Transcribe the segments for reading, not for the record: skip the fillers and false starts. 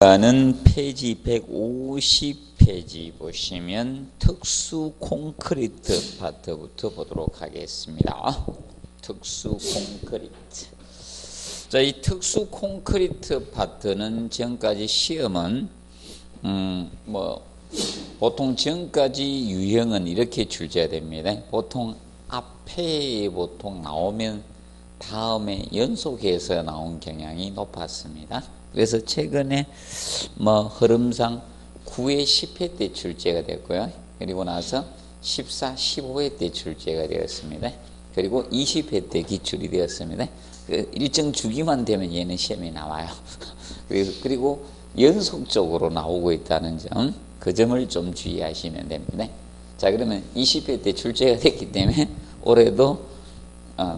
는 페이지 150페이지 보시면 특수 콘크리트 파트부터 보도록 하겠습니다. 특수 콘크리트. 자, 이 특수 콘크리트 파트는 지금까지 시험은 보통 지금까지 유형은 이렇게 출제됩니다. 보통 앞에 보통 나오면 다음에 연속해서 나온 경향이 높았습니다. 그래서 최근에 흐름상 9회 10회 때 출제가 됐고요. 그리고 나서 14, 15회 때 출제가 되었습니다. 그리고 20회 때 기출이 되었습니다. 일정 주기만 되면 얘는 시험에 나와요. 그리고 연속적으로 나오고 있다는 점, 그 점을 좀 주의하시면 됩니다. 자, 그러면 20회 때 출제가 됐기 때문에 올해도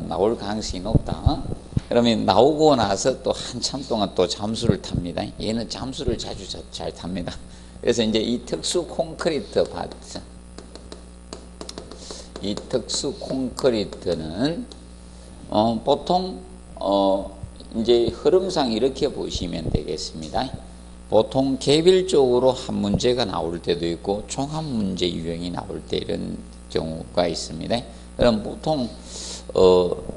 나올 가능성이 높다. 그러면 나오고 나서 또 한참 동안 또 잠수를 탑니다. 얘는 잠수를 자주 잘 탑니다. 그래서 이제 이 특수 콘크리트 파트, 이 특수 콘크리트는 보통 이제 흐름상 이렇게 보시면 되겠습니다. 보통 개별적으로 한 문제가 나올 때도 있고 종합 문제 유형이 나올 때 이런 경우가 있습니다. 그럼 보통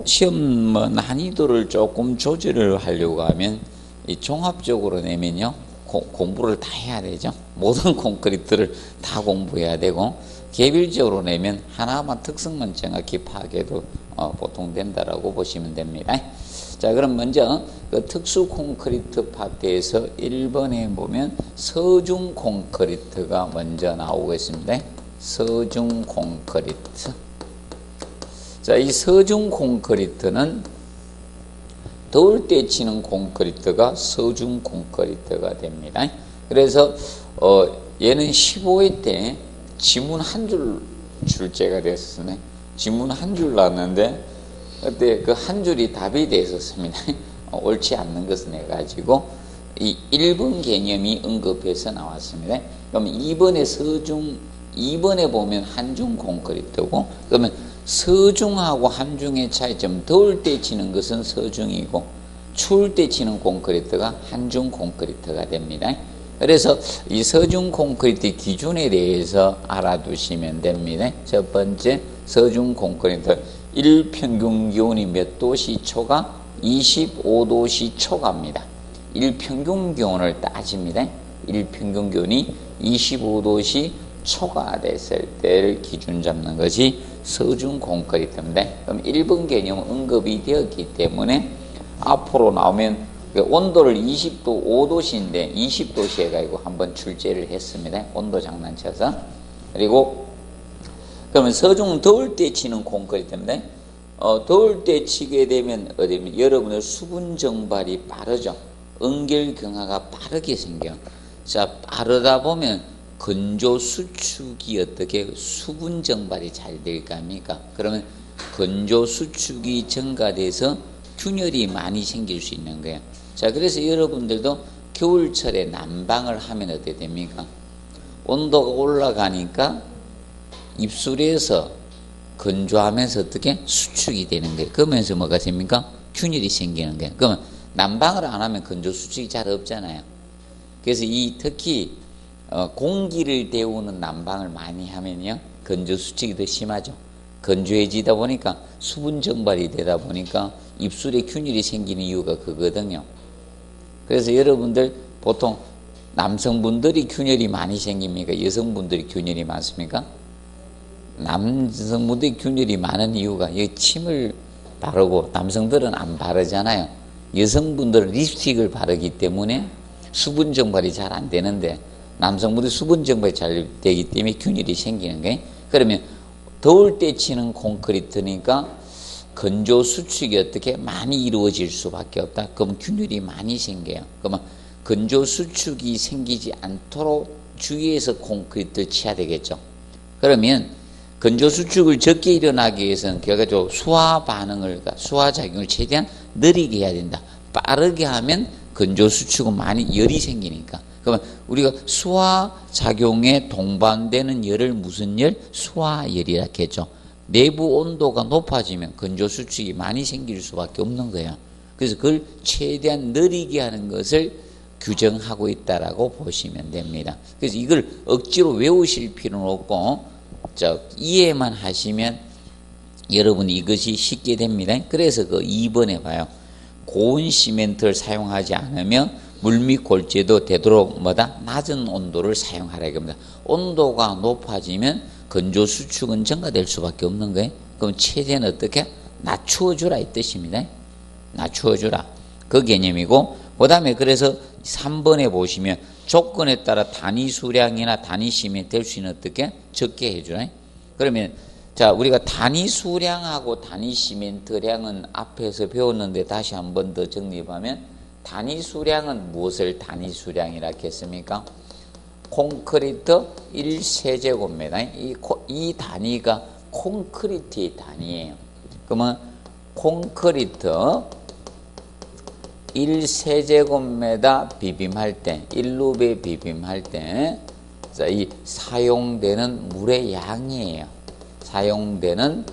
시험 난이도를 조금 조절을 하려고 하면 이 종합적으로 내면요 공부를 다 해야 되죠. 모든 콘크리트를 다 공부해야 되고, 개별적으로 내면 하나만 특성만 정확히 파악해도 보통 된다라고 보시면 됩니다. 자, 그럼 먼저 그 특수 콘크리트 파트에서 1번에 보면 서중 콘크리트가 먼저 나오고 있습니다. 서중 콘크리트. 자, 이 서중 콘크리트는 더울 때 치는 콘크리트가 서중 콘크리트가 됩니다. 그래서 얘는 15회 때 지문 한 줄 출제가 됐었네. 지문 한 줄 나왔는데 그때 그 한 줄이 답이 됐었습니다. 옳지 않는 것을 내가지고 이 1번 개념이 언급해서 나왔습니다. 그러면 2번에 서중, 2번에 보면 한중 콘크리트고, 그러면 서중하고 한중의 차이점, 더울 때 치는 것은 서중이고 추울 때 치는 콘크리트가 한중 콘크리트가 됩니다. 그래서 이 서중 콘크리트 기준에 대해서 알아두시면 됩니다. 첫 번째, 서중 콘크리트 일평균 기온이 몇 도씨 초가? 25도씨 초가입니다. 일평균 기온을 따집니다. 일평균 기온이 25도씨 초과됐을 때를 기준 잡는 것이 서중 콘크리트입니다. 그럼 1번 개념은 언급이 되었기 때문에 앞으로 나오면 온도를 20도, 5도씨인데 20도씨 해가지고 한번 출제를 했습니다. 온도 장난쳐서. 그리고 그러면 서중은 더울 때 치는 콘크리트입니다. 더울 때 치게 되면 어디면 여러분의 수분 정발이 빠르죠. 응결 경화가 빠르게 생겨. 자, 빠르다 보면 건조 수축이 어떻게 수분 정발이 잘 될 겁니까? 그러면 건조 수축이 증가돼서 균열이 많이 생길 수 있는 거예요. 자, 그래서 여러분들도 겨울철에 난방을 하면 어떻게 됩니까? 온도가 올라가니까 입술에서 건조하면서 어떻게 수축이 되는 거예요. 그러면서 뭐가 됩니까? 균열이 생기는 거예요. 그러면 난방을 안 하면 건조 수축이 잘 없잖아요. 그래서 이 특히 공기를 데우는 난방을 많이 하면요 건조 수축이 더 심하죠. 건조해지다 보니까 수분 정발이 되다 보니까 입술에 균열이 생기는 이유가 그거든요. 그래서 여러분들 보통 남성분들이 균열이 많이 생깁니까? 여성분들이 균열이 많습니까? 남성분들이 균열이 많은 이유가 여기 침을 바르고 남성들은 안 바르잖아요. 여성분들은 립스틱을 바르기 때문에 수분 정발이 잘 안 되는데 남성분들이 수분 정발이 잘 되기 때문에 균열이 생기는 거예요. 그러면 더울 때 치는 콘크리트니까 건조 수축이 어떻게 많이 이루어질 수밖에 없다. 그럼 균열이 많이 생겨요. 그러면 건조 수축이 생기지 않도록 주의해서 콘크리트를 치야 되겠죠. 그러면 건조 수축을 적게 일어나기 위해서는 결과적으로 수화 반응을, 수화 작용을 최대한 느리게 해야 된다. 빠르게 하면 건조 수축은 많이 열이 생기니까. 그러면 우리가 수화 작용에 동반되는 열을 무슨 열? 수화열이라 했죠. 내부 온도가 높아지면 건조 수축이 많이 생길 수밖에 없는 거예요. 그래서 그걸 최대한 느리게 하는 것을 규정하고 있다라고 보시면 됩니다. 그래서 이걸 억지로 외우실 필요는 없고 이해만 하시면 여러분이 이것이 쉽게 됩니다. 그래서 그 2번에 봐요. 고온 시멘트를 사용하지 않으면 물 및 골재도 되도록 낮은 온도를 사용하라 이겁니다. 온도가 높아지면 건조 수축은 증가될 수밖에 없는 거예요. 그럼 최대한 어떻게 낮추어주라 이 뜻입니다. 낮추어주라 그 개념이고, 그 다음에 그래서 3번에 보시면 조건에 따라 단위 수량이나 단위 시멘트 될 수 있는 어떻게 적게 해주라. 그러면 자, 우리가 단위 수량하고 단위 시멘트량은 앞에서 배웠는데 다시 한 번 더 정립하면, 단위 수량은 무엇을 단위 수량이라 했습니까? 콘크리트 1세제곱미터. 이 단위가 콘크리트의 단위예요. 그러면 콘크리트 1세제곱미터 비빔할 때, 1루베 비빔할 때, 이 사용되는 물의 양이에요. 사용되는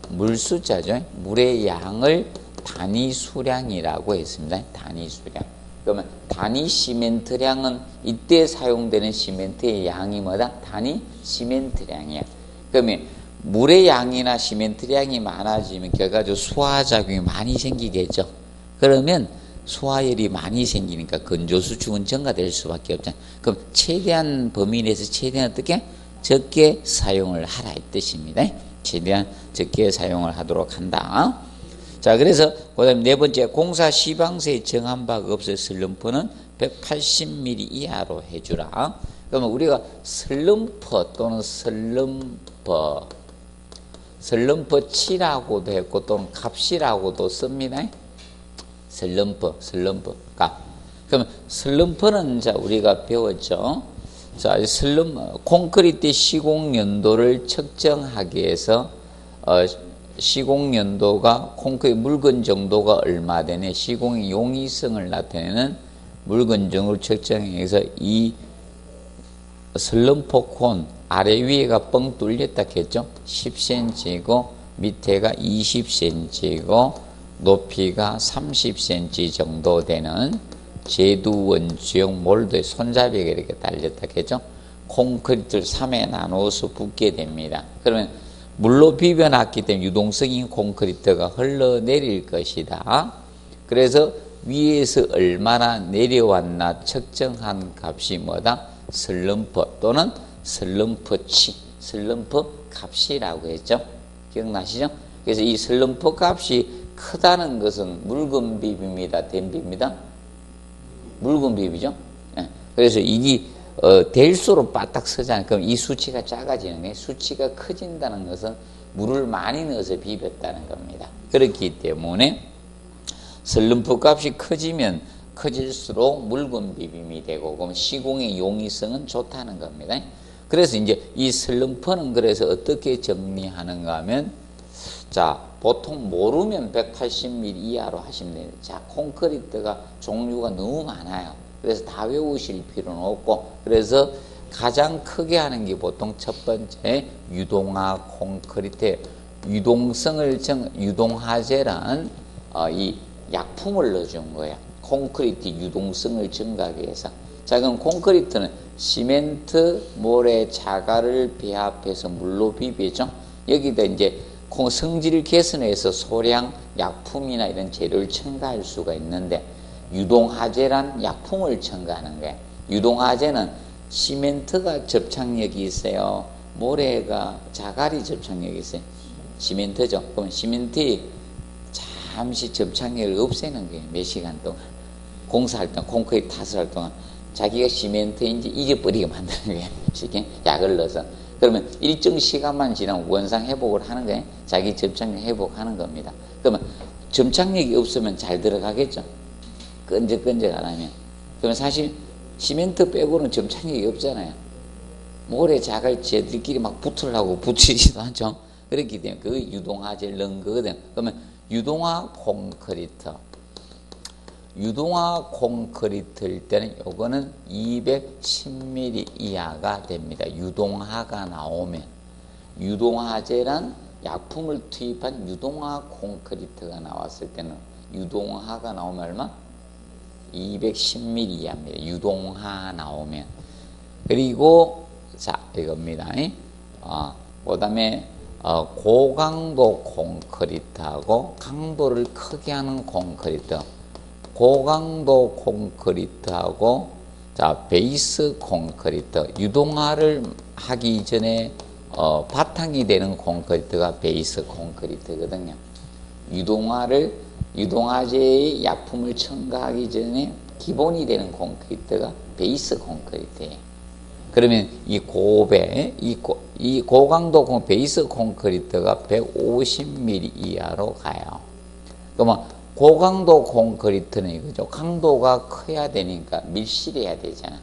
물 숫자죠. 물의 양을 단위 수량이라고 했습니다. 단위 수량. 그러면 단위 시멘트량은 이때 사용되는 시멘트의 양이 단위 시멘트량이야. 그러면 물의 양이나 시멘트량이 많아지면 결과적으로 수화작용이 많이 생기겠죠. 그러면 수화열이 많이 생기니까 건조수축은 증가될 수밖에 없잖아요. 그럼 최대한 범위 내에서 최대한 어떻게 적게 사용을 하라 이 뜻입니다. 최대한 적게 사용을 하도록 한다. 자, 그래서 그다음에 네 번째, 공사 시방서에 정한 바가 없어 슬럼프는 180mm 이하로 해주라. 그러면 우리가 슬럼프 또는 슬럼프치라고도 했고 또는 값이라고도 씁니다. 슬럼프 값. 그러면 슬럼프는 자 우리가 배웠죠. 자, 콘크리트 시공 연도를 측정하기 위해서 시공 연도가 콘크리트 묽은 정도가 얼마 되네, 시공의 용이성을 나타내는 묽은 정도를 측정하기 위해서 이 슬럼프 콘 아래 위에가 뻥 뚫렸다 했죠. 10cm이고 밑에가 20cm이고 높이가 30cm 정도 되는 제두원주형 몰드의 손잡이가 이렇게 달렸다 했죠. 콘크리트를 3에 나누어서 붓게 됩니다. 그러면 물로 비벼놨기 때문에 유동성인 콘크리트가 흘러내릴 것이다. 그래서 위에서 얼마나 내려왔나 측정한 값이 슬럼프 또는 슬럼프치, 슬럼프 값이라고 했죠. 기억나시죠? 그래서 이 슬럼프 값이 크다는 것은 묽은 비비입니다, 된 비입니다? 묽은 비비죠. 예. 그래서 이게 될수록 바닥 서잖아요. 그럼 이 수치가 작아지는 거예요. 수치가 커진다는 것은 물을 많이 넣어서 비볐다는 겁니다. 그렇기 때문에 슬럼프 값이 커지면 커질수록 묽은 비빔이 되고, 그럼 시공의 용이성은 좋다는 겁니다. 그래서 이제 이 슬럼프는 그래서 어떻게 정리하는가 하면, 자, 보통 모르면 180mm 이하로 하시면 돼요. 자, 콘크리트가 종류가 너무 많아요. 그래서 다 외우실 필요는 없고, 그래서 가장 크게 하는 게 보통 첫 번째 유동화 콘크리트, 유동화제란 이 약품을 넣어준 거예요. 콘크리트 유동성을 증가하기 위해서. 자, 그럼 콘크리트는 시멘트, 모래, 자갈을 배합해서 물로 비비죠. 여기다 이제 성질 개선해서 소량 약품이나 이런 재료를 첨가할 수가 있는데, 유동화제란 약품을 첨가하는 거예요. 유동화제는 시멘트가 접착력이 있어요. 모래가, 자갈이 접착력이 있어요. 시멘트죠. 그럼 시멘트에 잠시 접착력을 없애는 거예요. 몇 시간 동안. 공사할 동안, 콘크리트 탓을 할 동안 자기가 시멘트인지 잊어버리게 만드는 거예요. 쉽게 약을 넣어서. 그러면 일정 시간만 지나면 원상 회복을 하는 거예요. 자기 접착력 회복하는 겁니다. 그러면 접착력이 없으면 잘 들어가겠죠. 끈적끈적 안 하면. 그러면 사실 시멘트 빼고는 접착력이 없잖아요. 모래 자갈 쟤들끼리 막 붙으려고 붙이지도 않죠. 그렇기 때문에 그 유동화제를 넣은 거거든. 그러면 유동화 콘크리트일 때는 요거는 210mm 이하가 됩니다. 유동화가 나오면. 유동화제란 약품을 투입한 유동화 콘크리트가 나왔을 때는, 유동화가 나오면 얼마? 210mm 이하입니다. 유동화 나오면. 그리고 자 이겁니다. 그 다음에 고강도 콘크리트하고 강도를 크게 하는 콘크리트, 고강도 콘크리트하고 자 베이스 콘크리트, 유동화를 하기 전에 바탕이 되는 콘크리트가 베이스 콘크리트거든요. 유동화제의 약품을 첨가하기 전에 기본이 되는 콘크리트가 베이스 콘크리트예요. 그러면 이 고강도 베이스 콘크리트가 150mm 이하로 가요. 그러면 고강도 콘크리트는 이거죠. 강도가 커야 되니까 밀실해야 되잖아.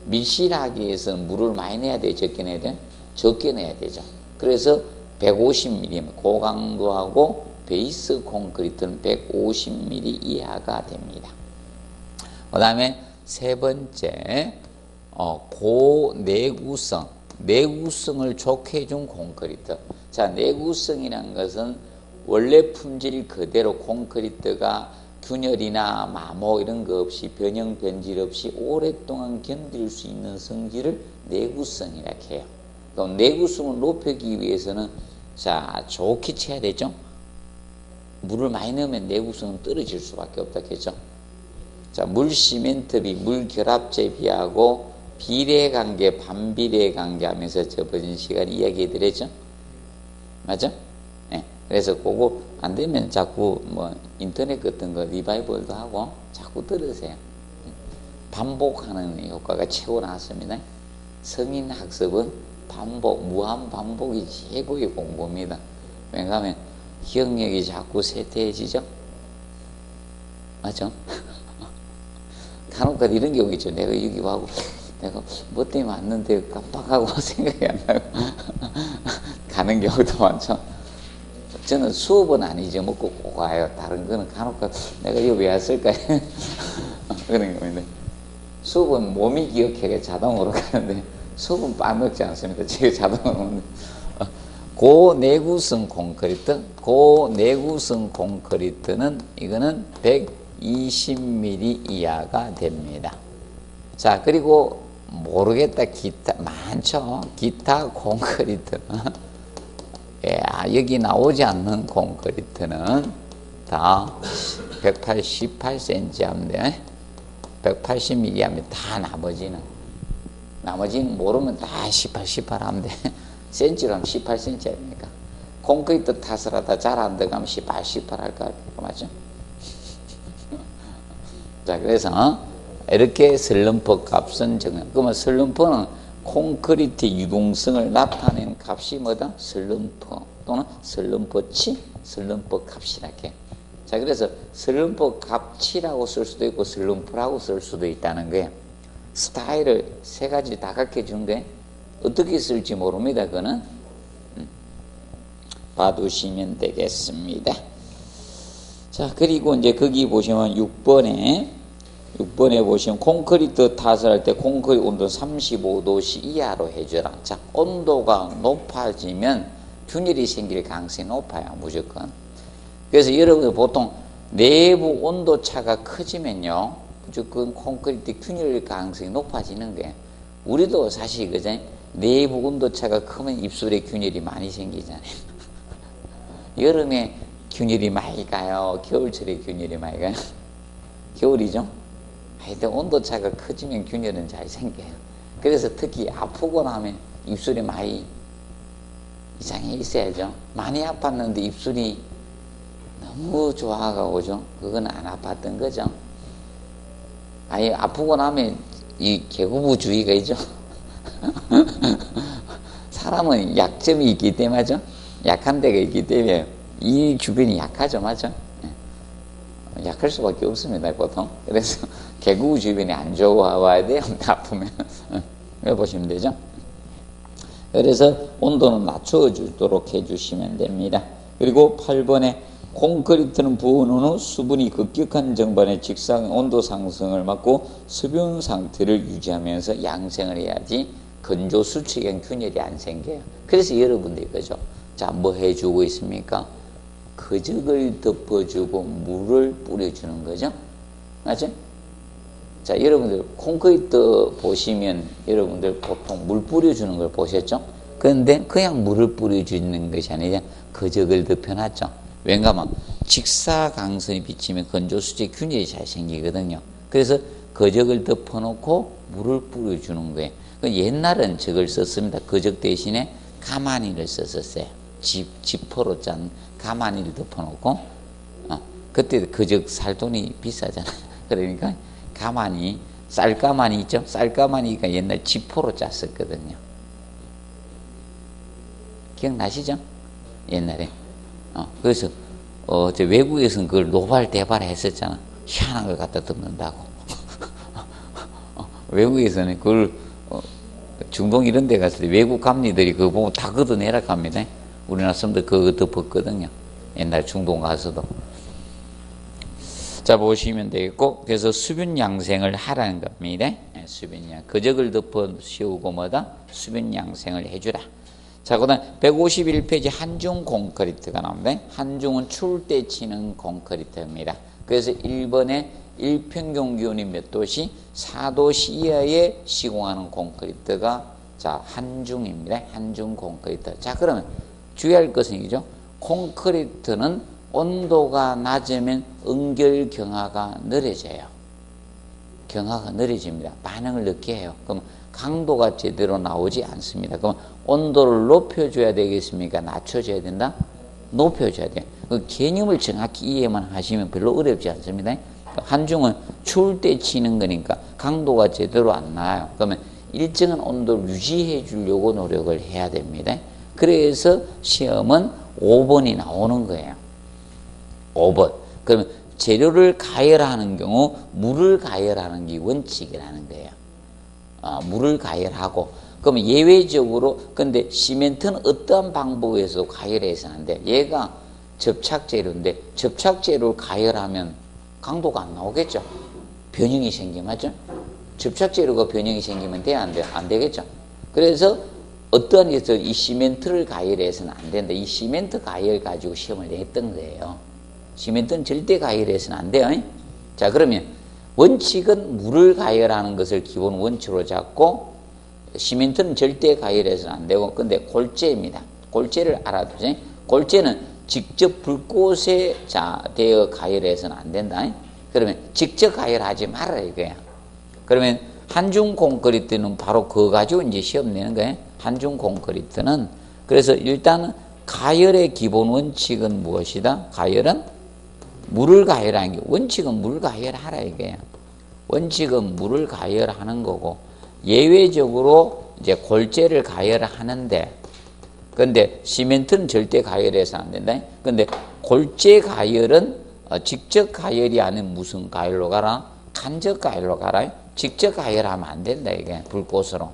밀실하기 위해서는 물을 많이 내야 돼, 적게 내야 돼? 적게 내야 되죠. 그래서 150mm, 고강도하고 베이스 콘크리트는 150mm 이하가 됩니다. 그 다음에 세 번째, 고내구성, 내구성을 좋게 해준 콘크리트. 자, 내구성이라는 것은 원래 품질 그대로 콘크리트가 균열이나 마모 이런 거 없이 변형 변질 없이 오랫동안 견딜 수 있는 성질을 내구성이라고 해요. 그럼 내구성을 높이기 위해서는 자 좋게 쳐야 되죠. 물을 많이 넣으면 내구성은 떨어질 수밖에 없다 했죠. 자, 물 시멘트비, 물 결합제 비하고 비례관계, 반비례관계 하면서 저번 시간에 이야기 드렸죠? 맞죠? 네. 그래서 그거 안 되면 자꾸 뭐 인터넷 같은 거 리바이벌도 하고 자꾸 들으세요. 반복하는 효과가 최고 나왔습니다. 성인 학습은 반복, 무한 반복이 최고의 공부입니다. 왜냐하면 기억력이 자꾸 쇠퇴해지죠? 맞죠? 간혹 이런 경우 있죠. 내가 여기 와고 내가 뭐 때문에 왔는데 깜빡하고 생각이 안 나고 가는 경우도 많죠. 저는 수업은 안 잊어먹고 꼭 와요. 다른 거는 간혹 내가 여기 왜 왔을까 그런 겁니다. 수업은 몸이 기억해가 자동으로 가는데 수업은 빠먹지 않습니다. 제가 자동으로 오는데. 고내구성 콘크리트는 이거는 120mm 이하가 됩니다. 자, 그리고 모르겠다 기타 많죠. 기타 콘크리트. 여기 나오지 않는 콘크리트는 다 188cm 하면 돼. 180mm 하면 다 나머지는 모르면 다 18 하면 돼. 센치로 하면 18cm 아닙니까? 콘크리트 탓을 하다 잘 안 들어가면 18 할까? 맞죠? 자, 그래서 이렇게 슬럼프 값은 정해. 그러면 슬럼프는 콘크리트 유동성을 나타낸 값이 뭐다? 슬럼프 또는 슬럼프치, 슬럼프 값이라게. 자, 그래서 슬럼프 값치라고 쓸 수도 있고 슬럼프라고 쓸 수도 있다는 거예요. 스타일을 세 가지 다 갖게 준 게 어떻게 쓸지 모릅니다. 그거는 봐두시면 되겠습니다. 자, 그리고 이제 거기 보시면 6번에 보시면 콘크리트 탓을 할 때 콘크리트 온도 35도씨 이하로 해줘라. 자, 온도가 높아지면 균열이 생길 가능성이 높아요. 무조건. 그래서 여러분 보통 내부 온도 차가 커지면요, 무조건 콘크리트 균열 가능성이 높아지는 거예요. 우리도 사실 그죠? 내부 온도 차가 크면 입술에 균열이 많이 생기잖아요. 여름에 균열이 많이 가요? 겨울철에 균열이 많이 가요? 겨울이죠? 하여튼 온도차가 커지면 균열은 잘 생겨요. 그래서 특히 아프고 나면 입술이 많이 이상해 있어야죠. 많이 아팠는데 입술이 너무 좋아가고 오죠. 그건 안 아팠던 거죠. 아예 아프고 나면 이 개구부주의가 있죠. 사람은 약점이 있기 때문에 맞죠? 약한 데가 있기 때문에 이 주변이 약하죠. 맞죠? 약할 수밖에 없습니다. 보통. 그래서 개구 주변이 안 좋아와야 돼요. 아프면. 보시면 되죠. 그래서 온도는 낮춰주도록 해주시면 됩니다. 그리고 8번에 콘크리트는 부은 후 수분이 급격한 정반의 직상 온도 상승을 막고 수분 상태를 유지하면서 양생을 해야지 건조 수축형 균열이 안 생겨요. 그래서 여러분들이 그죠? 자, 뭐 해주고 있습니까? 거적을 덮어주고 물을 뿌려주는 거죠. 맞죠? 자, 여러분들 콘크리트 보시면 여러분들 보통 물 뿌려주는 걸 보셨죠? 그런데 그냥 물을 뿌려주는 것이 아니라 거적을 덮여놨죠. 왜냐하면 직사광선이 비치면 건조수제 균일이 잘 생기거든요. 그래서 거적을 덮어놓고 물을 뿌려주는 거예요. 옛날은 저걸 썼습니다. 거적 대신에 가마니를 썼었어요. 지퍼로 짠 가마니를 덮어놓고, 그때 거적 살 돈이 비싸잖아요. 그러니까 가마니, 쌀가마니 있죠? 쌀가마니가 옛날 지퍼로 짰었거든요. 기억나시죠? 옛날에. 그래서, 저 외국에서는 그걸 노발대발 했었잖아. 희한한 걸 갖다 덮는다고. 외국에서는 그걸, 중동 이런 데 갔을 때 외국 감리들이 그거 보면 다 걷어내라 갑니다. 우리나라 사람들 그거 덮었거든요. 옛날 중동 가서도. 자, 보시면 되겠고, 그래서 수변 양생을 하라는 겁니다. 수변 양. 거적을 덮어 씌우고 뭐다? 수변 양생을 해주라. 자, 그 다음 151페이지 한중 콘크리트가 나옵니다. 한중은 추울 때 치는 콘크리트입니다. 그래서 1번에 1평균 기온이 몇 도시? 4도시 이하에 시공하는 콘크리트가 자, 한중입니다. 한중 콘크리트. 자, 그러면 주의할 것은 이죠. 콘크리트는 온도가 낮으면 응결 경화가 느려져요. 경화가 느려집니다. 반응을 늦게 해요. 그럼 강도가 제대로 나오지 않습니다. 그럼 온도를 높여줘야 되겠습니까? 낮춰줘야 된다? 높여줘야 돼요. 그 개념을 정확히 이해만 하시면 별로 어렵지 않습니다. 한중은 추울 때 치는 거니까 강도가 제대로 안 나와요. 그러면 일정한 온도를 유지해 주려고 노력을 해야 됩니다. 그래서 시험은 5번이 나오는 거예요. 5번. 그러면 재료를 가열하는 경우 물을 가열하는 게 원칙이라는 거예요. 물을 가열하고, 그러면 예외적으로, 근데 시멘트는 어떠한 방법에서 가열해서는 안 돼. 얘가 접착재료인데 접착재료를 가열하면 강도가 안 나오겠죠. 변형이 생기면, 맞죠? 접착재료가 변형이 생기면 돼, 안 돼? 안 되겠죠. 그래서 어떠한 게서 이 시멘트를 가열해서는 안 된다. 이 시멘트 가열 가지고 시험을 냈던 거예요. 시멘트는 절대 가열해서는 안 돼요. 자, 그러면 원칙은 물을 가열하는 것을 기본 원칙으로 잡고, 시멘트는 절대 가열해서는 안 되고, 근데 골재입니다. 골재를 알아두세요. 골재는 직접 불꽃에 되어 가열해서는 안 된다. 그러면 직접 가열하지 말아라 이거야. 그러면 한중 콘크리트는 바로 그거 가지고 이제 시험 내는 거예요. 한중 콘크리트는. 그래서 일단 가열의 기본 원칙은 무엇이다? 가열은 물을 가열하는 게, 원칙은 물 가열하라 이거야. 원칙은 물을 가열하는 거고, 예외적으로 이제 골재를 가열하는데, 근데 시멘트는 절대 가열해서 안 된다. 근데 골재 가열은 직접 가열이 아닌 무슨 가열로 가라? 간접 가열로 가라. 직접 가열하면 안 된다 이게. 불꽃으로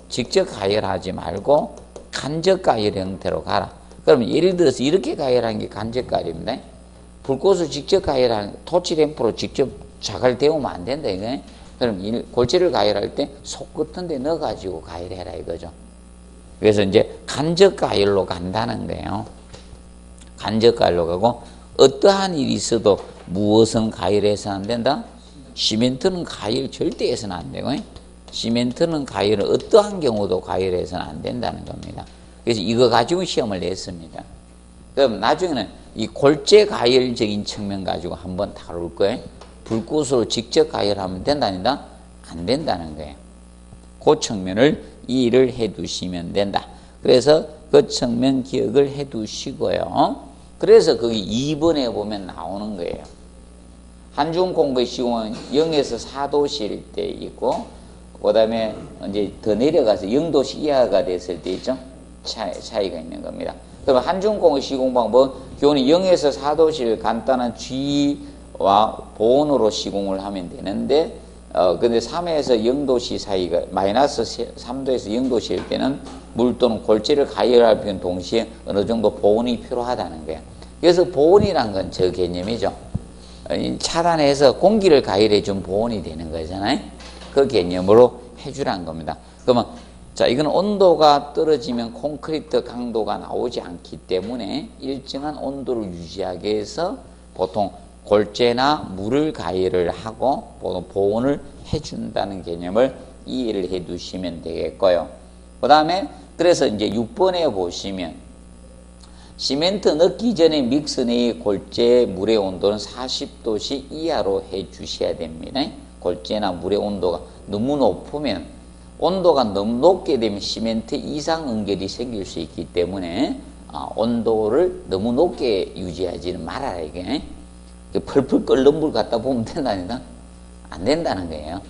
직접 가열하지 말고 간접 가열 형태로 가라. 그러면 예를 들어서 이렇게 가열하는 게 간접 가열입니다. 불꽃을 직접 가열하는, 토치램프로 직접 자갈 데우면 안 된다 이게. 그럼 골재를 가열할 때 속 같은 데 넣어가지고 가열해라 이거죠. 그래서 이제 간접 가열로 간다는 거예요. 간접 가열로 가고, 어떠한 일이 있어도 무엇은 가열해서 안 된다? 시멘트는 가열 절대 해서는 안 되고, 시멘트는 가열은 어떠한 경우도 가열해서는 안 된다는 겁니다. 그래서 이거 가지고 시험을 냈습니다. 그럼 나중에는 이 골재 가열적인 측면 가지고 한번 다룰 거예요. 불꽃으로 직접 가열하면 된다니다? 안 된다는 거예요. 그 측면을 이해를 해 두시면 된다. 그래서 그 측면 기억을 해 두시고요. 그래서 거기 2번에 보면 나오는 거예요. 한중 콘크리트 시공은 0에서 4도씨일 때 있고, 그 다음에 이제 더 내려가서 0도씨 이하가 됐을 때 있죠? 차이가 있는 겁니다. 그럼 한중 콘크리트 시공 방법은 기온이 0에서 4도씨를 간단한 G와 보온으로 시공을 하면 되는데, 근데 3에서 0도씨 사이가, 마이너스 3도에서 0도씨일 때는 물 또는 골재를 가열할 필요는 동시에 어느 정도 보온이 필요하다는 거예요. 그래서 보온이란 건 저 개념이죠. 차단해서 공기를 가열해 준 보온이 되는 거잖아요. 그 개념으로 해주라는 겁니다. 그러면, 자, 이건 온도가 떨어지면 콘크리트 강도가 나오지 않기 때문에 일정한 온도를 유지하기 위해서 보통 골재나 물을 가열을 하고 보온을 해준다는 개념을 이해를 해 두시면 되겠고요. 그 다음에 그래서 이제 6번에 보시면 시멘트 넣기 전에 믹스 내의 골재 물의 온도는 40도씨 이하로 해 주셔야 됩니다. 골재나 물의 온도가 너무 높으면 온도가 너무 높게 되면 시멘트 이상 응결이 생길 수 있기 때문에 온도를 너무 높게 유지하지는 말아라 이게. 펄펄 끓는 물 갖다 보면 된다니까? 안 된다는 거예요.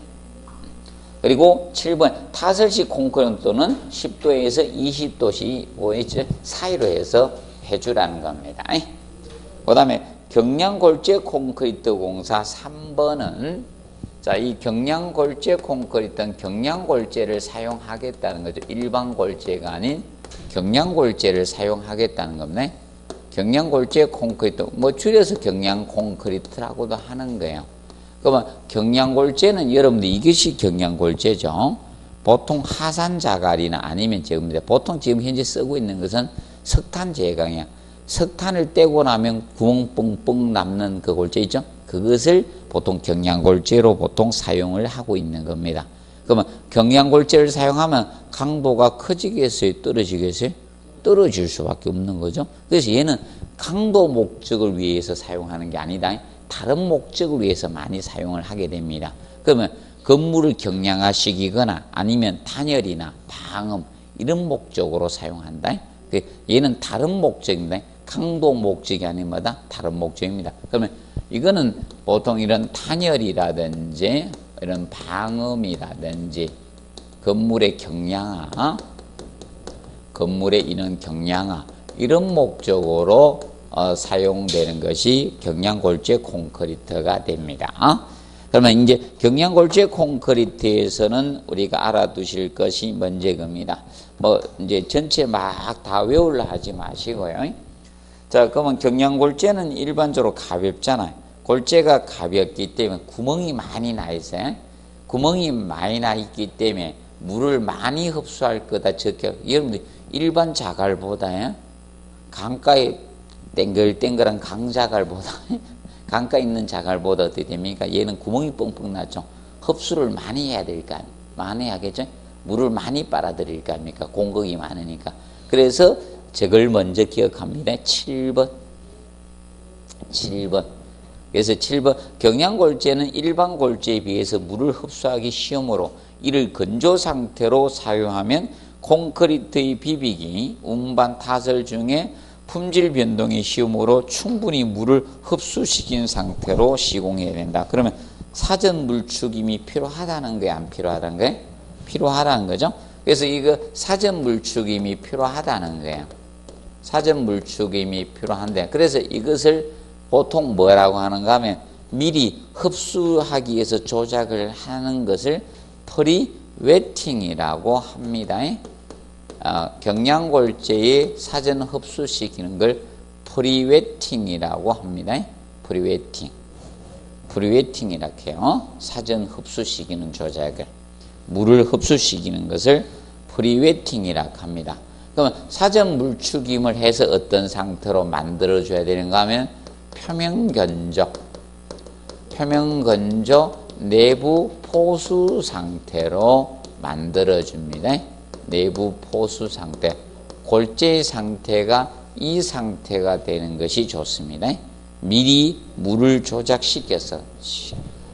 그리고 7번 타설식 콘크리트는 10도에서 20도씨 뭐였죠? 사이로 해서 해주라는 겁니다. 그 다음에 경량골재 콘크리트 공사 3번은 자, 이 경량골재 콘크리트는 경량골재를 사용하겠다는 거죠. 일반 골재가 아닌 경량골재를 사용하겠다는 겁니다. 경량골재 콘크리트, 뭐 줄여서 경량콘크리트라고도 하는 거예요. 그러면 경량골재는 여러분들 이것이 경량골재죠. 보통 하산자갈이나 아니면 보통 지금 현재 쓰고 있는 것은 석탄 제강이야. 석탄을 떼고 나면 구멍 뻥뻥 남는 그 골재 있죠? 그것을 보통 경량골재로 보통 사용을 하고 있는 겁니다. 그러면 경량골재를 사용하면 강도가 커지겠어요? 떨어지겠어요? 떨어질 수밖에 없는 거죠. 그래서 얘는 강도 목적을 위해서 사용하는 게 아니다. 다른 목적을 위해서 많이 사용을 하게 됩니다. 그러면 건물을 경량화시키거나 아니면 단열이나 방음 이런 목적으로 사용한다. 얘는 다른 목적인데 강도 목적이 아니마다 다른 목적입니다. 그러면 이거는 보통 이런 단열이라든지 이런 방음이라든지 건물의 경량화, 건물의 이런 경량화 이런 목적으로 사용되는 것이 경량골재 콘크리트가 됩니다. 그러면 이제 경량골재 콘크리트에서는 우리가 알아두실 것이 먼저 겁니다. 뭐 이제 전체 막 다 외우려 하지 마시고요. 자, 그러면 경량골재는 일반적으로 가볍잖아요. 골재가 가볍기 때문에 구멍이 많이 나 있어요. 구멍이 많이 나 있기 때문에 물을 많이 흡수할 거다. 여러분들 일반 자갈보다 강가에 땡글땡글한 강자갈보다 강가에 있는 자갈보다 어떻게 됩니까? 얘는 구멍이 뻥뻥 나죠. 흡수를 많이 해야 될까? 많이 하겠죠? 물을 많이 빨아들일 거 아닙니까? 공급이 많으니까. 그래서 저걸 먼저 기억합니다. 7번. 그래서 7번 경량골재는 일반 골재에 비해서 물을 흡수하기 쉬우므로 이를 건조 상태로 사용하면 콘크리트의 비비기, 운반, 타설 중에 품질 변동이 쉬우므로 충분히 물을 흡수시킨 상태로 시공해야 된다. 그러면 사전 물추김이 필요하다는 거예요? 안 필요하다는 거예요? 필요하다는 거죠. 그래서 이거 사전 물추김이 필요하다는 거예요. 사전 물추김이 필요한데 그래서 이것을 보통 뭐라고 하는가 하면 미리 흡수하기 위해서 조작을 하는 것을 프리웨팅이라고 합니다. 경량골재에 사전 흡수시키는 걸 프리웨팅이라고 합니다. 프리웨팅이라고 해요. 사전 흡수시키는 조작을 물을 흡수시키는 것을 프리웨팅이라고 합니다. 그러면 사전 물추김을 해서 어떤 상태로 만들어줘야 되는가 하면 표면건조 내부 포수 상태로 만들어줍니다. 내부 포수 상태. 골재 상태가 이 상태가 되는 것이 좋습니다. 미리 물을 조작시켜서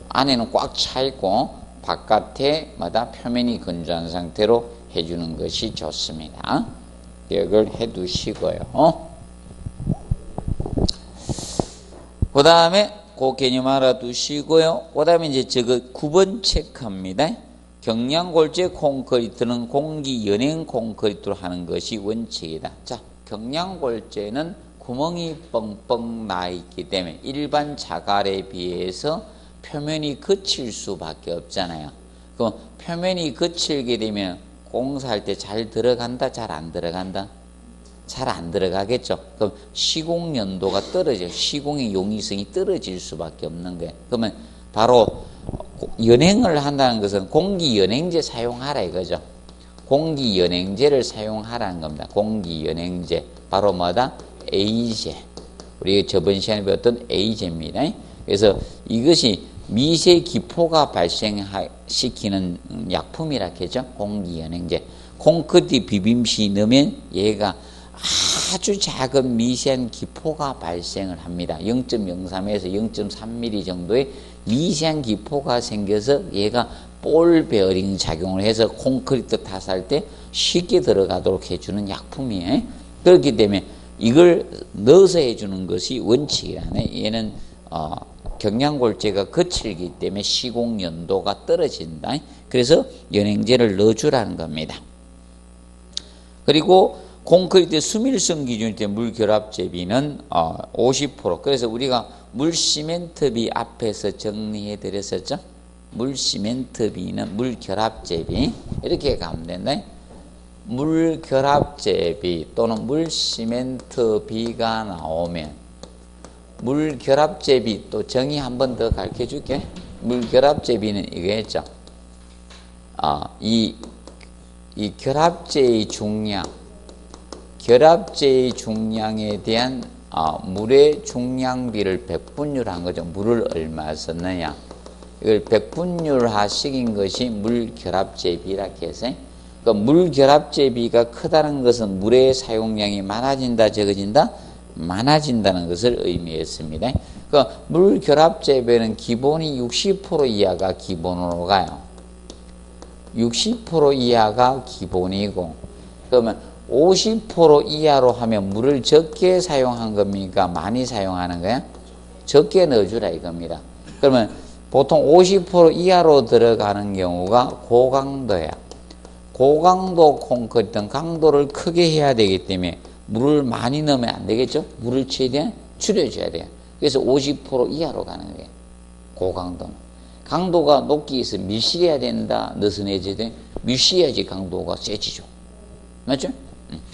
안에는 꽉 차 있고 바깥에마다 표면이 건조한 상태로 해주는 것이 좋습니다. 기억을 해 두시고요. 그 다음에 그 개념 알아두시고요. 그 다음에 이제 저거 9번 체크합니다. 경량골재 콘크리트는 공기 연행 콘크리트로 하는 것이 원칙이다. 자, 경량골재는 구멍이 뻥뻥 나 있기 때문에 일반 자갈에 비해서 표면이 거칠 수밖에 없잖아요. 그럼 표면이 거칠게 되면 공사할 때 잘 들어간다, 잘 안 들어간다? 잘 안 들어가겠죠. 그럼 시공 연도가 떨어져요. 시공의 용이성이 떨어질 수밖에 없는 거예요. 그러면 바로 연행을 한다는 것은 공기연행제 사용하라 이거죠. 공기연행제를 사용하라는 겁니다. 공기연행제. 바로 뭐다? A제. 우리가 저번 시간에 배웠던 A제입니다. 그래서 이것이 미세 기포가 발생시키는 약품이라 하죠. 공기연행제. 콘크리트 비빔시 넣으면 얘가 아주 작은 미세한 기포가 발생을 합니다. 0.03에서 0.3mm 정도의 미세한 기포가 생겨서 얘가 볼 베어링 작용을 해서 콘크리트 타살 때 쉽게 들어가도록 해주는 약품이에요. 그렇기 때문에 이걸 넣어서 해주는 것이 원칙이라네. 얘는 경량골재가 거칠기 때문에 시공 연도가 떨어진다. 그래서 연행제를 넣어주라는 겁니다. 그리고 콘크리트 수밀성 기준일 때 물결합제비는 50%. 그래서 우리가 물시멘트비 앞에서 정리해 드렸었죠. 물시멘트비는 물결합제비 이렇게 가면 된다. 물결합제비 또는 물시멘트비가 나오면 물결합제비 또 정의 한 번 더 가르쳐 줄게. 물결합제비는 이거였죠. 이 결합제의 중량, 결합제의 중량에 대한 물의 중량비를 백분율한 거죠. 물을 얼마 썼느냐. 이걸 백분율화시킨 것이 물결합제비라 해서 그러니까 물결합제비가 크다는 것은 물의 사용량이 많아진다, 적어진다? 많아진다는 것을 의미했습니다. 그러니까 물결합제비는 기본이 60% 이하가 기본으로 가요. 60% 이하가 기본이고 그러면 50% 이하로 하면 물을 적게 사용한 겁니까? 많이 사용하는 거야? 적게 넣어주라 이겁니다. 그러면 보통 50% 이하로 들어가는 경우가 고강도야. 고강도 콘크리트는 강도를 크게 해야 되기 때문에 물을 많이 넣으면 안 되겠죠? 물을 최대한 줄여줘야 돼요. 그래서 50% 이하로 가는 거예요. 고강도는. 강도가 높게 해서 밀실해야 된다. 느슨해져야 돼. 밀실해야지 강도가 세지죠. 맞죠?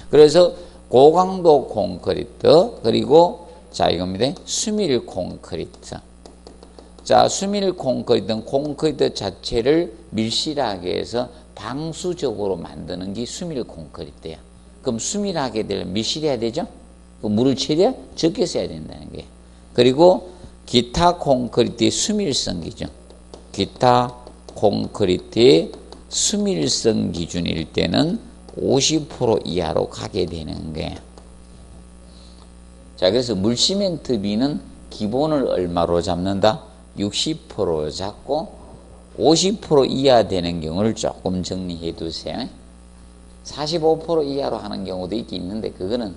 그래서 고강도 콘크리트 그리고 자 이겁니다. 수밀 콘크리트. 자 수밀 콘크리트는 콘크리트 자체를 밀실하게 해서 방수적으로 만드는 게 수밀 콘크리트야. 그럼 수밀하게 되려면 밀실해야 되죠? 물을 최대한 적게 써야 된다는 게. 그리고 기타 콘크리트의 수밀성 기준. 기타 콘크리트의 수밀성 기준일 때는 50% 이하로 가게 되는 거예요. 자, 그래서 물시멘트비는 기본을 얼마로 잡는다? 60% 잡고 50% 이하 되는 경우를 조금 정리해 두세요. 45% 이하로 하는 경우도 있긴 있는데 그거는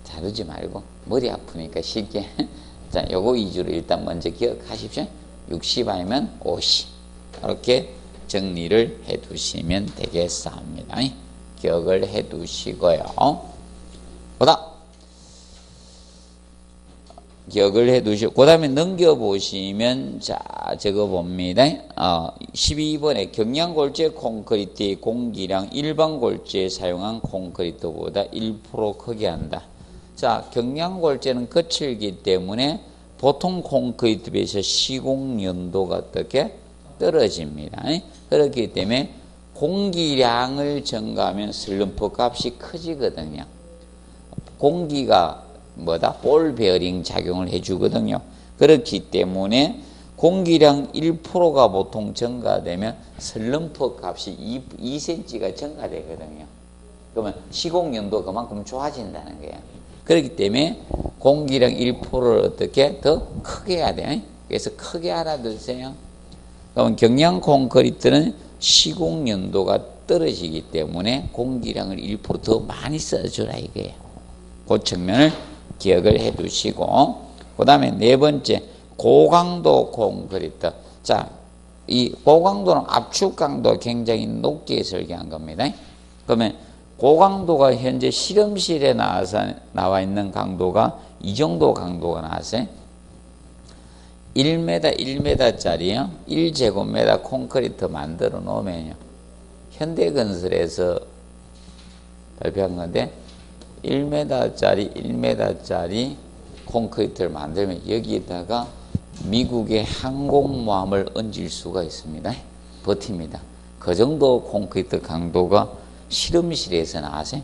다루지 말고 머리 아프니까 쉽게 자, 요거 위주로 일단 먼저 기억하십시오. 60 아니면 50 이렇게 정리를 해 두시면 되겠습니다. 기억을 해 두시고요. 기억을 해 두시고 그 다음에 넘겨보시면 자 적어 봅니다. 12번에 경량골재 콘크리트의 공기량 일반 골재에 사용한 콘크리트보다 1% 크게 한다. 자 경량골재는 거칠기 때문에 보통 콘크리트에 비해서 시공 연도가 어떻게 떨어집니다. 그렇기 때문에 공기량을 증가하면 슬럼프 값이 커지거든요. 공기가 볼 베어링 작용을 해주거든요. 그렇기 때문에 공기량 1%가 보통 증가되면 슬럼프 값이 2cm가 증가되거든요. 그러면 시공 연도 그만큼 좋아진다는 거예요. 그렇기 때문에 공기량 1%를 어떻게 더 크게 해야 돼요. 그래서 크게 알아두세요. 그러면 경량 콘크리트는 시공 연도가 떨어지기 때문에 공기량을 1% 더 많이 써주라 이거예요. 그 측면을 기억을 해 두시고 그 다음에 네 번째 고강도 콘크리트. 자, 이 고강도는 압축 강도 굉장히 높게 설계한 겁니다. 그러면 고강도가 현재 실험실에 나와 있는 강도가 이 정도 강도가 나왔어요. 1m, 1m짜리요. 1제곱미터 콘크리트 만들어 놓으면요. 현대건설에서 발표한 건데 1m짜리 콘크리트를 만들면 여기에다가 미국의 항공모함을 얹을 수가 있습니다. 버팁니다. 그 정도 콘크리트 강도가 실험실에서 나왔어요.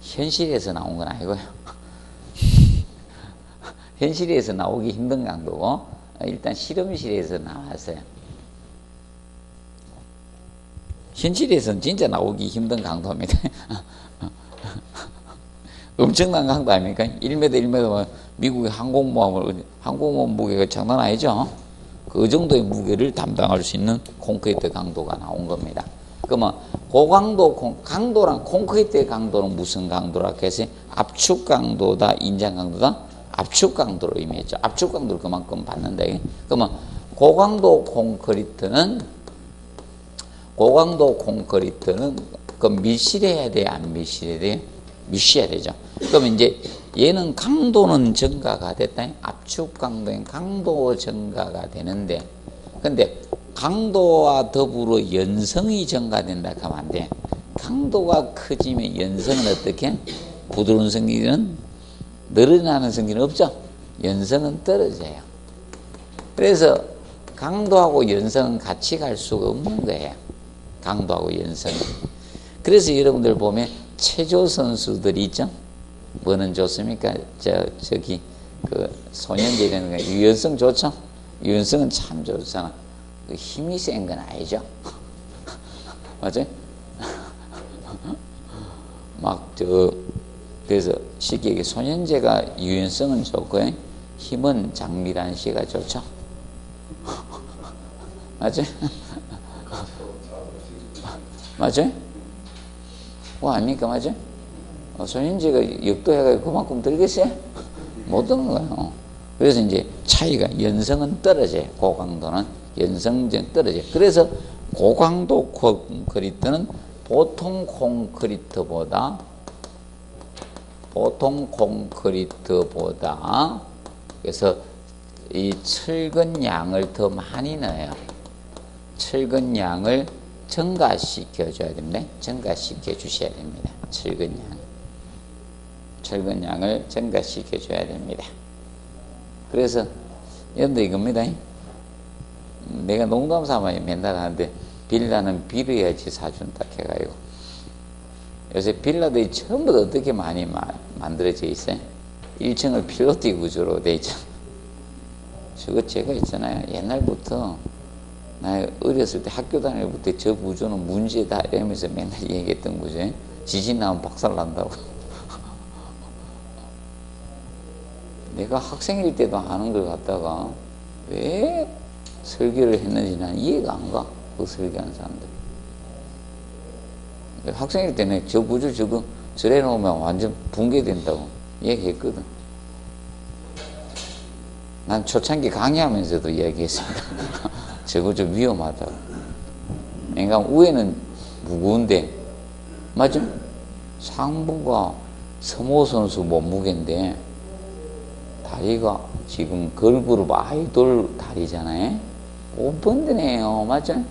현실에서 나온 건 아니고요. 현실에서 나오기 힘든 강도고 일단 실험실에서 나왔어요. 현실에서는 진짜 나오기 힘든 강도입니다. 엄청난 강도 아닙니까? 1m, 1m, 미국의 항공모함 무게가 장난 아니죠? 그 정도의 무게를 담당할 수 있는 콘크리트 강도가 나온 겁니다. 그러면 강도랑 콘크리트의 강도는 무슨 강도라 해서 압축 강도다, 인장 강도다? 압축 강도로 의미했죠. 압축 강도를 그만큼 받는데, 그러면 고강도 콘크리트는 그 밀실해야 돼, 안 밀실해야 돼? 밀실해야 되죠. 그러면 이제 얘는 강도는 증가가 됐다. 압축 강도는 강도 증가가 되는데, 근데 강도와 더불어 연성이 증가된다 하면 안 돼. 강도가 커지면 연성은 어떻게? 부드러운 성질은 늘어나는 성질은 없죠. 연성은 떨어져요. 그래서 강도하고 연성은 같이 갈 수가 없는 거예요. 강도하고 연성은. 그래서 여러분들 보면 체조 선수들이 있죠. 뭐는 좋습니까? 저기 그 소년제라는 거 유연성 좋죠. 유연성은 참 좋잖아. 그 힘이 센 건 아니죠. 맞아요? 그래서 쉽게 얘기해 소년제가 유연성은 좋고 힘은 장미란 씨가 좋죠. 맞아요? 맞아요? 아닙니까? 맞아요? 소년제가 역도해가지고 그만큼 들겠어요? 못 드는 거예요. 그래서 이제 차이가, 연성은 떨어져요. 고강도는 연성은 떨어져요. 그래서 고강도 콘크리트는 보통 콘크리트보다 그래서 이 철근 양을 더 많이 넣어요. 철근 양을 증가시켜 줘야 됩니다. 증가시켜 주셔야 됩니다. 철근 양을 증가시켜 줘야 됩니다. 그래서 여러분들 이겁니다. 내가 농담 삼아 맨날 하는데 빌라는 빌어야지 사준다 해가지고 요새 빌라들이 전부 다 어떻게 많이 만들어져 있어요? 1층을 필로티 구조로 돼 있죠. 저거 제가 있잖아요. 옛날부터 나 어렸을 때 학교 다닐 때 저 구조는 문제다 이러면서 맨날 얘기했던 구조예요. 지진 나면 박살 난다고. 내가 학생일 때도 하는 걸 갖다가 왜 설계를 했는지 난 이해가 안 가. 그 설계하는 사람들. 학생일 때는 저 구조 저거 저래 놓으면 완전 붕괴된다고 얘기했거든. 난 초창기 강의하면서도 이야기했습니다. 저거 좀 위험하다고. 그러니까 위에는 무거운데, 맞죠? 상부가 서모 선수 몸무게인데, 다리가 지금 걸그룹 아이돌 다리잖아요? 5번드네요. 맞죠?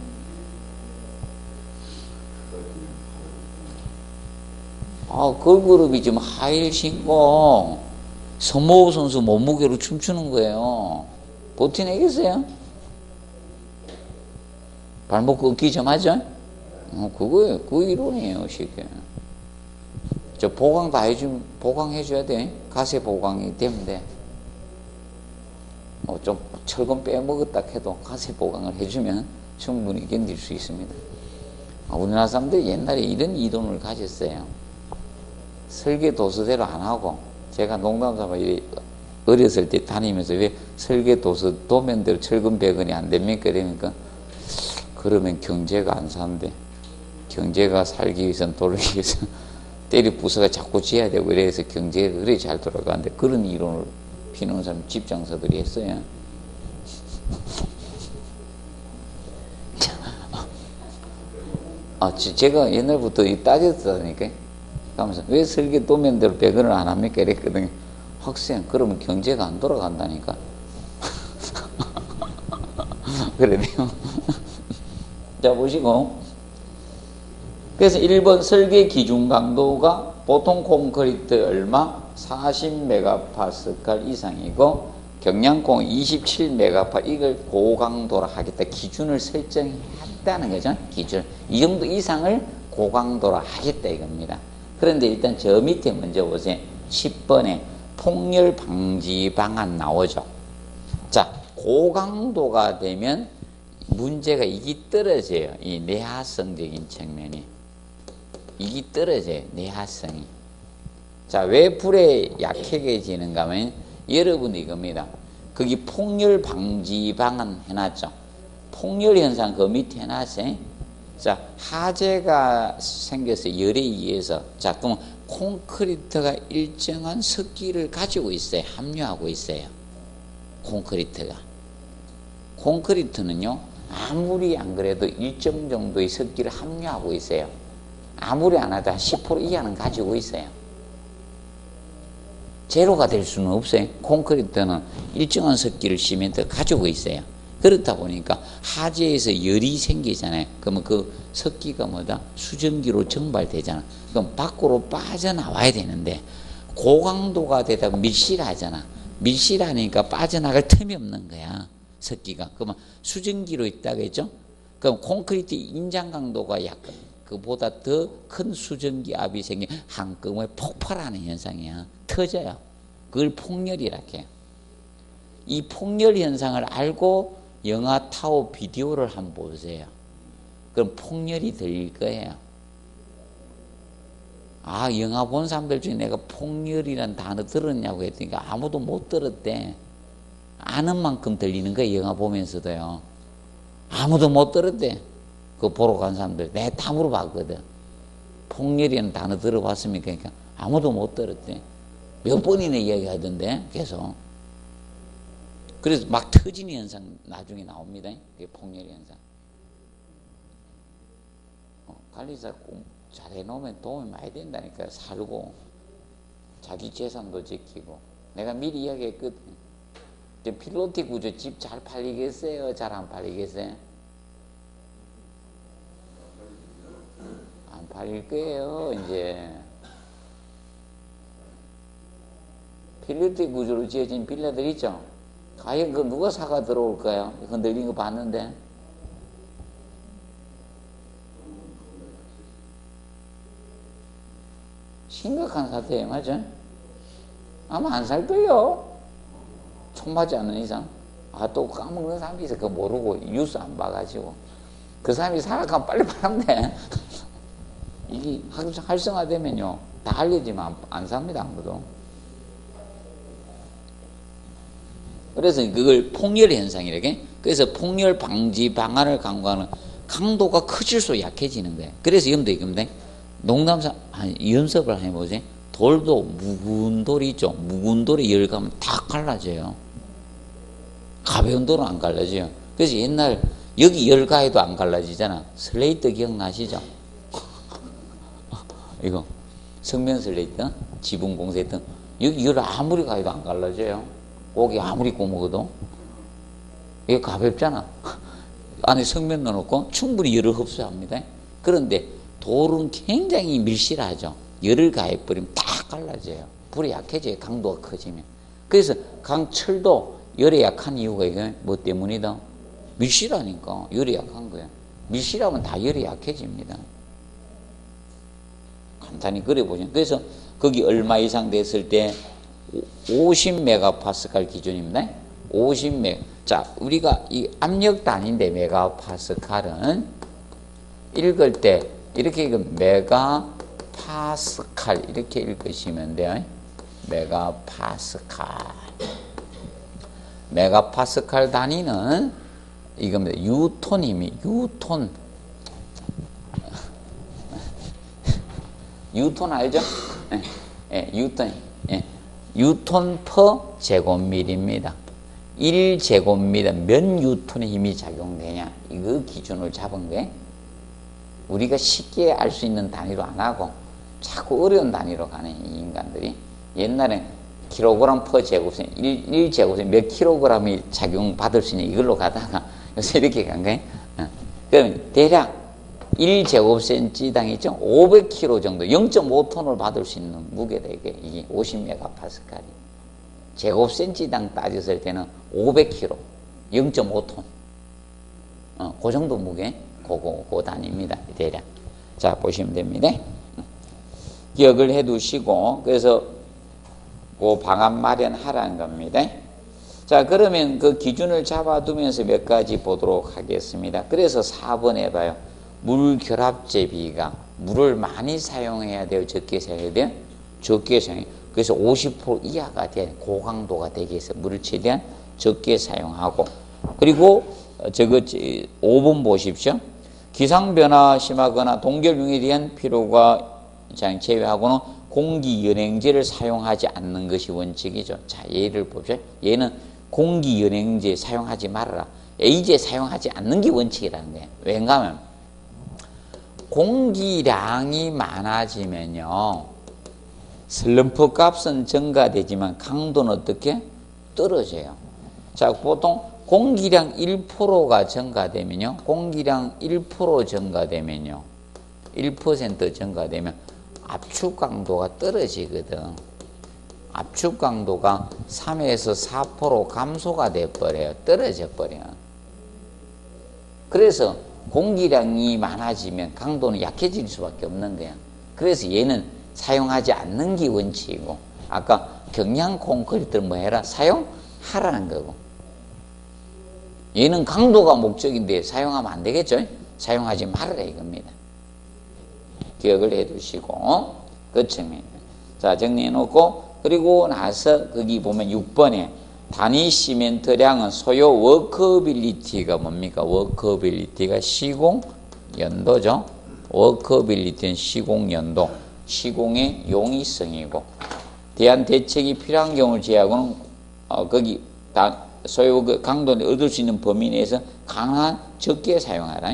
걸그룹이 지금 하이힐 신고 서모 선수 몸무게로 춤추는 거예요. 버티내겠어요? 발목 꺾이죠, 맞죠? 그거예요. 그 이론이에요, 쉽게. 저 보강 다 보강해줘야 돼. 가세 보강이 되면 돼. 좀 철근 빼먹었다 해도 가세 보강을 해주면 충분히 견딜 수 있습니다. 우리나라 사람들이 옛날에 이런 이론을 가졌어요. 설계 도서대로 안 하고, 제가 농담삼아 어렸을 때 다니면서 왜 설계 도서 도면대로 철근 배근이 안 됩니까? 이러니까, 그러면 경제가 안 사는데, 경제가 살기 위해서는 돌기 위해서 때리 부서가 자꾸 지어야 되고 이래서 경제가 그래 잘 돌아가는데, 그런 이론을 피놓은 사람 집장사들이 했어요. 제가 옛날부터 따졌다니까. 하면서 왜 설계 도면대로 배근을 안 합니까? 이랬거든요. 학생, 그러면 경제가 안 돌아간다니까. 그러네요. 자, 보시고. 그래서 1번 설계 기준 강도가 보통 콘크리트 얼마? 40메가파스칼 이상이고, 경량콩 27메가파, 이걸 고강도라 하겠다. 기준을 설정했다는 거죠. 기준. 이 정도 이상을 고강도라 하겠다 이겁니다. 그런데 일단 저 밑에 먼저 보세요. 10번에 폭열 방지 방안 나오죠. 자, 고강도가 되면 문제가 이기 떨어져요. 이 내화성적인 측면이. 이기 떨어져요. 내화성이. 자, 왜 불에 약해지는가 하면 여러분 이겁니다. 거기 폭열 방지 방안 해놨죠. 폭열 현상 그 밑에 해놨어요. 자, 화재가 생겨서 열에 의해서, 자, 그럼 콘크리트가 일정한 습기를 가지고 있어요. 함유하고 있어요. 콘크리트는요, 아무리 안 그래도 일정 정도의 습기를 함유하고 있어요. 아무리 안 하다 10% 이하는 가지고 있어요. 제로가 될 수는 없어요. 콘크리트는 일정한 습기를 시멘트 가지고 있어요. 그렇다 보니까 화재에서 열이 생기잖아요. 그러면 그 습기가 뭐다? 수증기로 증발되잖아. 그럼 밖으로 빠져나와야 되는데 고강도가 되다 밀실하잖아. 밀실하니까 빠져나갈 틈이 없는 거야. 습기가. 그러면 수증기로 있다겠죠? 그럼 콘크리트 인장 강도가 약간 그보다 더 큰 수증기 압이 생겨 한꺼번에 폭발하는 현상이야. 터져요. 그걸 폭열이라고 해요. 이 폭열 현상을 알고 영화 타워 비디오를 한번 보세요. 그럼 폭열이 들릴 거예요. 아, 영화 본 사람들 중에 내가 폭열이란 단어 들었냐고 했더니 아무도 못 들었대. 아는 만큼 들리는 거예요. 영화 보면서도요. 아무도 못 들었대. 그거 보러 간 사람들. 내가 다 물어봤거든. 폭열이라는 단어 들어봤습니까? 그러니까 아무도 못 들었대. 몇 번이나 이야기하던데 계속. 그래서 막 터지는 현상 나중에 나옵니다. 그게 폭열 현상. 관리자 꼭 잘해놓으면 도움이 많이 된다니까. 살고 자기 재산도 지키고. 내가 미리 이야기했거든. 필로티 구조 집 잘 팔리겠어요? 잘 안 팔리겠어요? 안 팔릴 거예요. 이제 필로티 구조로 지어진 빌라들 있죠? 과연 그 누가 사가 들어올까요? 흔들린 거 봤는데. 심각한 사태예요. 맞죠? 아마 안 살 거예요. 총 맞지 않는 이상. 아, 또 까먹는 사람이 있어. 그거 모르고 뉴스 안 봐가지고. 그 사람이 살아가면 빨리 팔면 돼. 이게 활성화되면요. 다 알려지면 안 삽니다. 아무도. 그래서 그걸 폭열 현상이라게. 그래서 폭열 방지 방안을 강구하는 강도가 커질수록 약해지는 거예요. 그래서 여러분들 이겁니다. 농담삼 연습을 해보세요. 돌도 묵은 돌이 있죠. 묵은 돌에 열 가면 다 갈라져요. 가벼운 돌은 안 갈라져요. 그래서 옛날 여기 열 가해도 안 갈라지잖아. 슬레이트 기억나시죠? 이거 성면 슬레이트, 지붕 공세등 여기 열 아무리 가해도 안 갈라져요. 고기 아무리 구워 먹어도. 이게 가볍잖아. 안에 성면 넣어놓고 충분히 열을 흡수합니다. 그런데 돌은 굉장히 밀실하죠. 열을 가해버리면 다 갈라져요. 불이 약해져요. 강도가 커지면. 그래서 강철도 열에 약한 이유가 이게 뭐 때문이다? 밀실하니까 열이 약한 거예요. 밀실하면 다 열이 약해집니다. 간단히 그려보죠. 그래서 거기 얼마 이상 됐을 때 50메가파스칼 기준입니다. 50메가. 자, 우리가 이 압력 단위인데 메가파스칼은 읽을 때 이렇게 읽으면 메가파스칼 이렇게 읽으시면 돼요. 메가파스칼. 메가파스칼 단위는 이겁니다. 유톤임이 유톤. 유톤 알죠? 예, 예, 유톤. 예. 유톤 퍼 제곱밀입니다. 1제곱미터 몇 뉴턴의 힘이 작용되냐 이거 기준을 잡은 거예요. 우리가 쉽게 알 수 있는 단위로 안 하고 자꾸 어려운 단위로 가는 이 인간들이 옛날에 킬로그램 퍼 제곱센 1제곱센 몇 킬로그램이 작용받을 수 있냐 이걸로 가다가 요새 이렇게 간 거예요. 그럼 대략 1제곱센치당 있죠? 500kg 정도 0.5톤을 받을 수 있는 무게되게 이게 50메가파스칼이 제곱센치당 따졌을 때는 500kg 0.5톤 그 정도 무게 그 단위입니다. 대략. 자 보시면 됩니다. 기억을 해 두시고 그래서 그 방안 마련하라는 겁니다. 자, 그러면 그 기준을 잡아두면서 몇 가지 보도록 하겠습니다. 그래서 4번 해봐요. 물 결합 제비가 물을 많이 사용해야 돼요? 적게 사용해야 돼요? 적게 사용해요. 그래서 50% 이하가 된 고강도가 되기 위해서 물을 최대한 적게 사용하고, 그리고 저거 5번 보십시오. 기상변화 심하거나 동결융에 대한 피로가 제외하고는 공기연행제를 사용하지 않는 것이 원칙이죠. 자, 예를 보죠. 얘는 공기연행제 사용하지 말아라. A제 사용하지 않는 게 원칙이라는 거예요. 왜인가 하면 공기량이 많아지면요, 슬럼프 값은 증가되지만 강도는 어떻게? 떨어져요. 자, 보통 공기량 1%가 증가되면요, 공기량 1% 증가되면요, 1% 증가되면 압축 강도가 떨어지거든. 압축 강도가 3에서 4% 감소가 돼버려요. 떨어져 버려요. 그래서 공기량이 많아지면 강도는 약해질 수밖에 없는 거야. 그래서 얘는 사용하지 않는 게 원칙이고, 아까 경량 콘크리트를 뭐 해라? 사용하라는 거고. 얘는 강도가 목적인데 사용하면 안 되겠죠? 사용하지 말아라 이겁니다. 기억을 해 두시고, 그 측면. 자, 정리해 놓고, 그리고 나서 거기 보면 6번에 단위 시멘트량은 소요 워커빌리티가 뭡니까? 워커빌리티가 시공연도죠. 워커빌리티는 시공연도, 시공의 용이성이고, 대한 대책이 필요한 경우를 제외하고는 거기 소요 그 강도를 얻을 수 있는 범위 내에서 강한 적게 사용하라.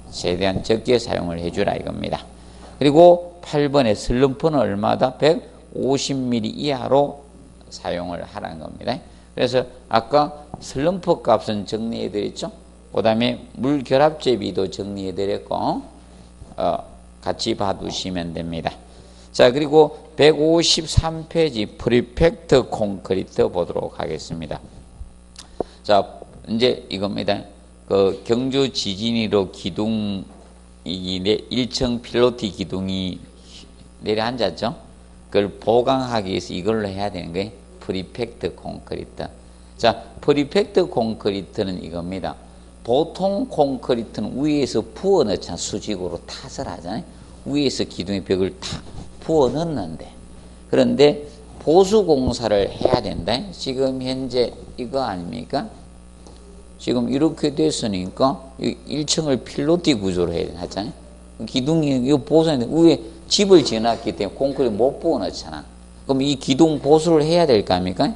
최대한 적게 사용을 해주라 이겁니다. 그리고 8번에 슬럼프는 얼마다? 150mm 이하로 사용을 하라는 겁니다. 그래서 아까 슬럼프 값은 정리해 드렸죠. 그 다음에 물 결합 제비도 정리해 드렸고, 같이 봐두시면 됩니다. 자, 그리고 153페이지 프리팩트 콘크리트 보도록 하겠습니다. 자, 이제 이겁니다. 그 경주 지진으로 기둥, 이 1층 필로티 기둥이 내려앉았죠. 그걸 보강하기 위해서 이걸로 해야 되는 거예요. 프리팩트 콘크리트. 자, 프리팩트 콘크리트는 이겁니다. 보통 콘크리트는 위에서 부어 넣잖아. 수직으로 탓을 하잖아요. 위에서 기둥의 벽을 다 부어 넣는데, 그런데 보수 공사를 해야 된다. 지금 현재 이거 아닙니까? 지금 이렇게 됐으니까 1층을 필로티 구조로 해야 하잖아요. 기둥이 이거 보수하는데 위에 집을 지어놨기 때문에 콘크리트 못 부어 넣잖아. 그럼 이 기둥 보수를 해야 될 거 아닙니까?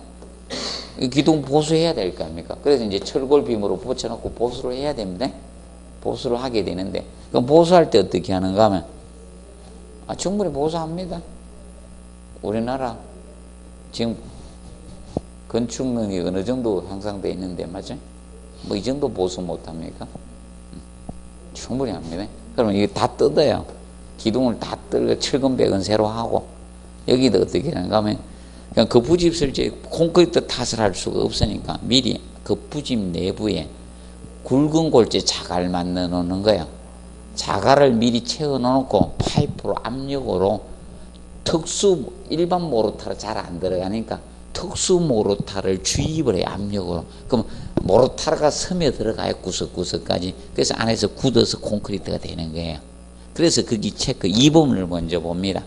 이 기둥 보수해야 될 거 아닙니까? 그래서 이제 철골빔으로 붙여놓고 보수를 해야 됩니다. 보수를 하게 되는데, 그럼 보수할 때 어떻게 하는가 하면, 충분히 보수합니다. 우리나라 지금 건축 능력이 어느 정도 향상되어 있는데, 맞죠? 뭐 이 정도 보수 못합니까? 충분히 합니다. 그러면 이게 다 뜯어요. 기둥을 다 뜯어 철근백은 새로 하고, 여기도 어떻게 하는가 하면 그냥 그 부집 설치 콘크리트 탓을 할 수가 없으니까 미리 그 부집 내부에 굵은 골재 자갈을 만들어 놓는 거예요. 자갈을 미리 채워 놓고 파이프로 압력으로 특수 일반 모르타로 잘 안 들어가니까 특수 모르타를 주입을 해요. 압력으로. 그럼 모르타가 스며 들어가요. 구석구석까지. 그래서 안에서 굳어서 콘크리트가 되는 거예요. 그래서 거기 체크 2번을 먼저 봅니다.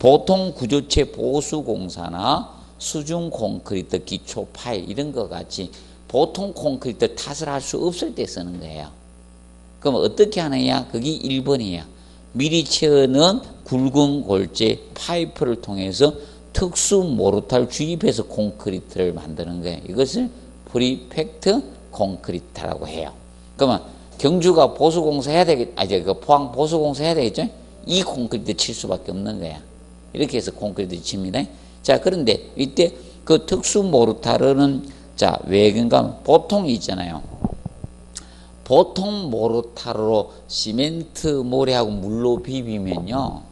보통 구조체 보수 공사나 수중 콘크리트 기초 파일 이런 것 같이 보통 콘크리트 탓을 할 수 없을 때 쓰는 거예요. 그럼 어떻게 하느냐? 그게 1번이에요. 미리 채워놓은 굵은 골재 파이프를 통해서 특수 모르타를 주입해서 콘크리트를 만드는 거예요. 이것을 프리팩트 콘크리트라고 해요. 그러면 경주가 보수공사 해야 되겠, 이제 그 포항 보수공사 해야 되겠죠? 이 콘크리트 칠 수밖에 없는 거야. 이렇게 해서 콘크리트 칩니다. 자, 그런데 이때 그 특수 모르타르는, 자, 왜 그런가? 보통 있잖아요. 보통 모르타르로 시멘트 모래하고 물로 비비면요,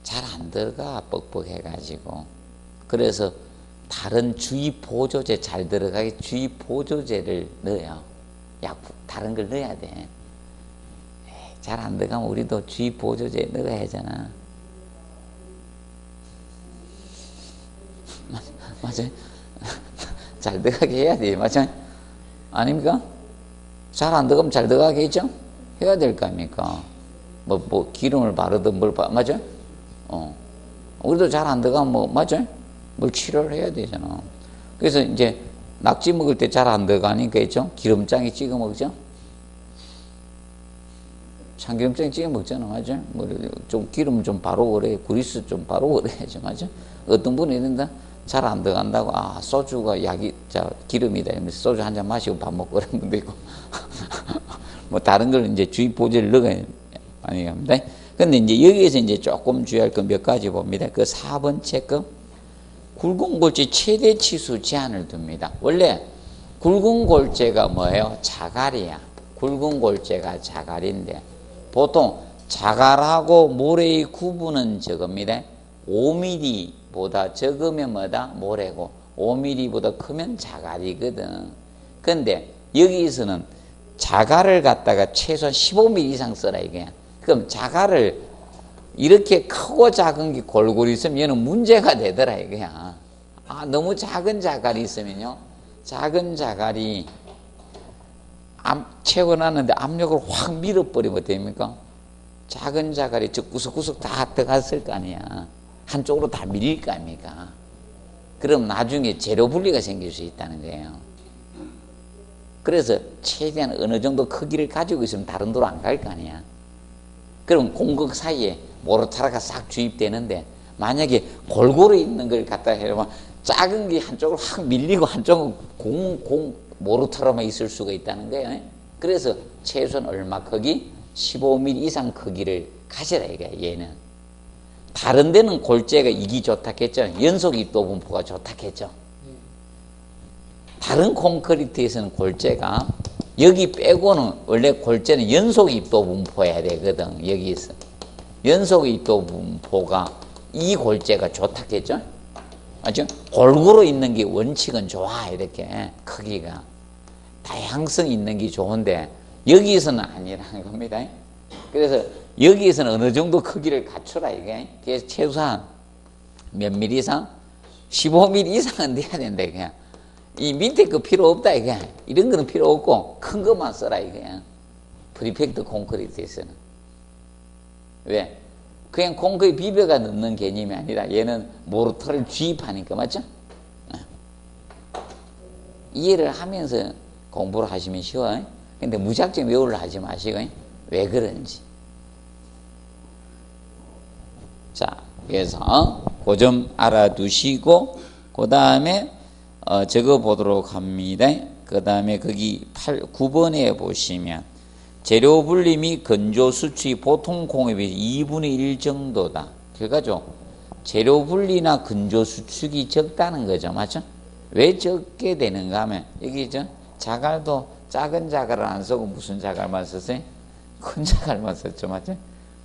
잘 안 들어가. 뻑뻑해가지고. 그래서 다른 주입 보조제 잘 들어가게 주입 보조제를 넣어요. 다른 걸 넣어야 돼. 잘 안 들어가면 우리도 주입 보조제 넣어야 하잖아. 맞아요? 잘 들어가게 해야 돼. 맞죠? 아닙니까? 잘 안 들어가면 잘 들어가게 했죠? 해야 될 거 아닙니까? 뭐 기름을 바르든 맞죠? 우리도 잘 안 들어가면 맞죠? 뭘 치료를 해야 되잖아. 그래서 이제 낙지 먹을 때 잘 안 들어가니까 있죠? 기름장에 찍어 먹죠? 참기름장에 찍어 먹잖아. 맞죠? 좀 기름 좀 바르고 그래. 그리스 좀 바르고 그래야죠. 맞죠? 어떤 분이 이런다? 잘 안 들어간다고, 소주가 기름이다. 이러면서 소주 한 잔 마시고 밥 먹고 그러면 되고. 뭐 다른 걸 이제 주의 보조를 넣어야 아니갑니다. 근데 이제 여기에서 이제 조금 주의할 건 몇 가지 봅니다. 그 4번째 거. 굵은 골재 최대 치수 제한을 둡니다. 원래 굵은 골재가 뭐예요? 자갈이야. 굵은 골재가 자갈인데 보통 자갈하고 모래의 구분은 저겁니다. 5mm보다 적으면 뭐다? 모래고 5mm보다 크면 자갈이거든. 근데 여기서는 자갈을 갖다가 최소한 15mm 이상 써라 이게. 그럼 자갈을 이렇게 크고 작은 게 골고루 있으면 얘는 문제가 되더라 이거야. 너무 작은 자갈이 있으면요, 작은 자갈이 채워놨는데 압력을 확 밀어버리면 됩니까? 작은 자갈이 저 구석구석 다 들어갔을 거 아니야. 한쪽으로 다 밀릴 거 아닙니까? 그럼 나중에 재료 분리가 생길 수 있다는 거예요. 그래서 최대한 어느 정도 크기를 가지고 있으면 다른 데로 안 갈 거 아니야. 그럼 공극 사이에 모르타르가 싹 주입되는데 만약에 골고루 있는 걸 갖다 해보면 작은 게 한쪽으로 확 밀리고 한쪽은 모르타르만 있을 수가 있다는 거예요. 그래서 최소한 얼마 크기? 15mm 이상 크기를 가져라 이거야 얘는. 다른 데는 골재가 이기 좋다겠죠. 연속 입도 분포가 좋다겠죠. 다른 콘크리트에서는 골재가 여기 빼고는 원래 골재는 연속 입도 분포해야 되거든. 여기서 연속 입도 분포가 이 골재가 좋다겠죠. 맞죠? 골고루 있는 게 원칙은 좋아. 이렇게 크기가 다양성 있는 게 좋은데 여기에서는 아니라는 겁니다. 그래서 여기에서는 어느 정도 크기를 갖춰라 이게. 그래서 최소한 몇 미리 이상? 15mm 이상은 돼야 된다 이게. 이 밑에 거 필요 없다 이게. 이런 거는 필요 없고 큰 것만 써라 이게. 프리팩트 콘크리트에서는. 왜? 그냥 콘크리트 비벼가 넣는 개념이 아니라 얘는 모르타를 주입하니까. 맞죠? 이해를 하면서 공부를 하시면 쉬워요. 근데 무작정 외우려 하지 마시고 왜 그런지. 자, 그래서 그 점 알아두시고 그 다음에 적어 보도록 합니다. 그 다음에 거기 9번에 보시면 재료 분리 및 건조 수출이 보통 공업이 2분의 1 정도다. 결과죠. 재료 분리나 건조 수축이 적다는 거죠. 맞죠? 왜 적게 되는가 하면 여기 자갈도 작은 자갈을 안 쓰고 무슨 자갈만 썼어요? 큰 자갈만 썼죠. 맞죠?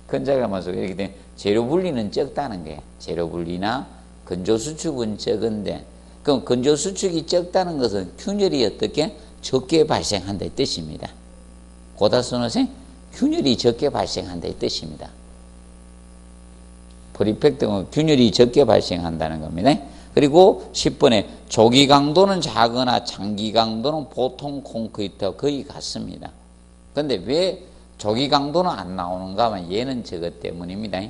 큰 자갈만 쓰고 이렇게 되면 재료 분리는 적다는 거예요. 재료 분리나 건조 수축은 적은데 그럼 건조 수축이 적다는 것은 균열이 어떻게? 적게 발생한다 이 뜻입니다. 고다 써놓으세요. 균열이 적게 발생한다 이 뜻입니다. 프리팩트는 균열이 적게 발생한다는 겁니다. 그리고 10번에 조기 강도는 작으나 장기 강도는 보통 콘크리트와 거의 같습니다. 근데 왜 조기 강도는 안 나오는가 하면 얘는 저것 때문입니다.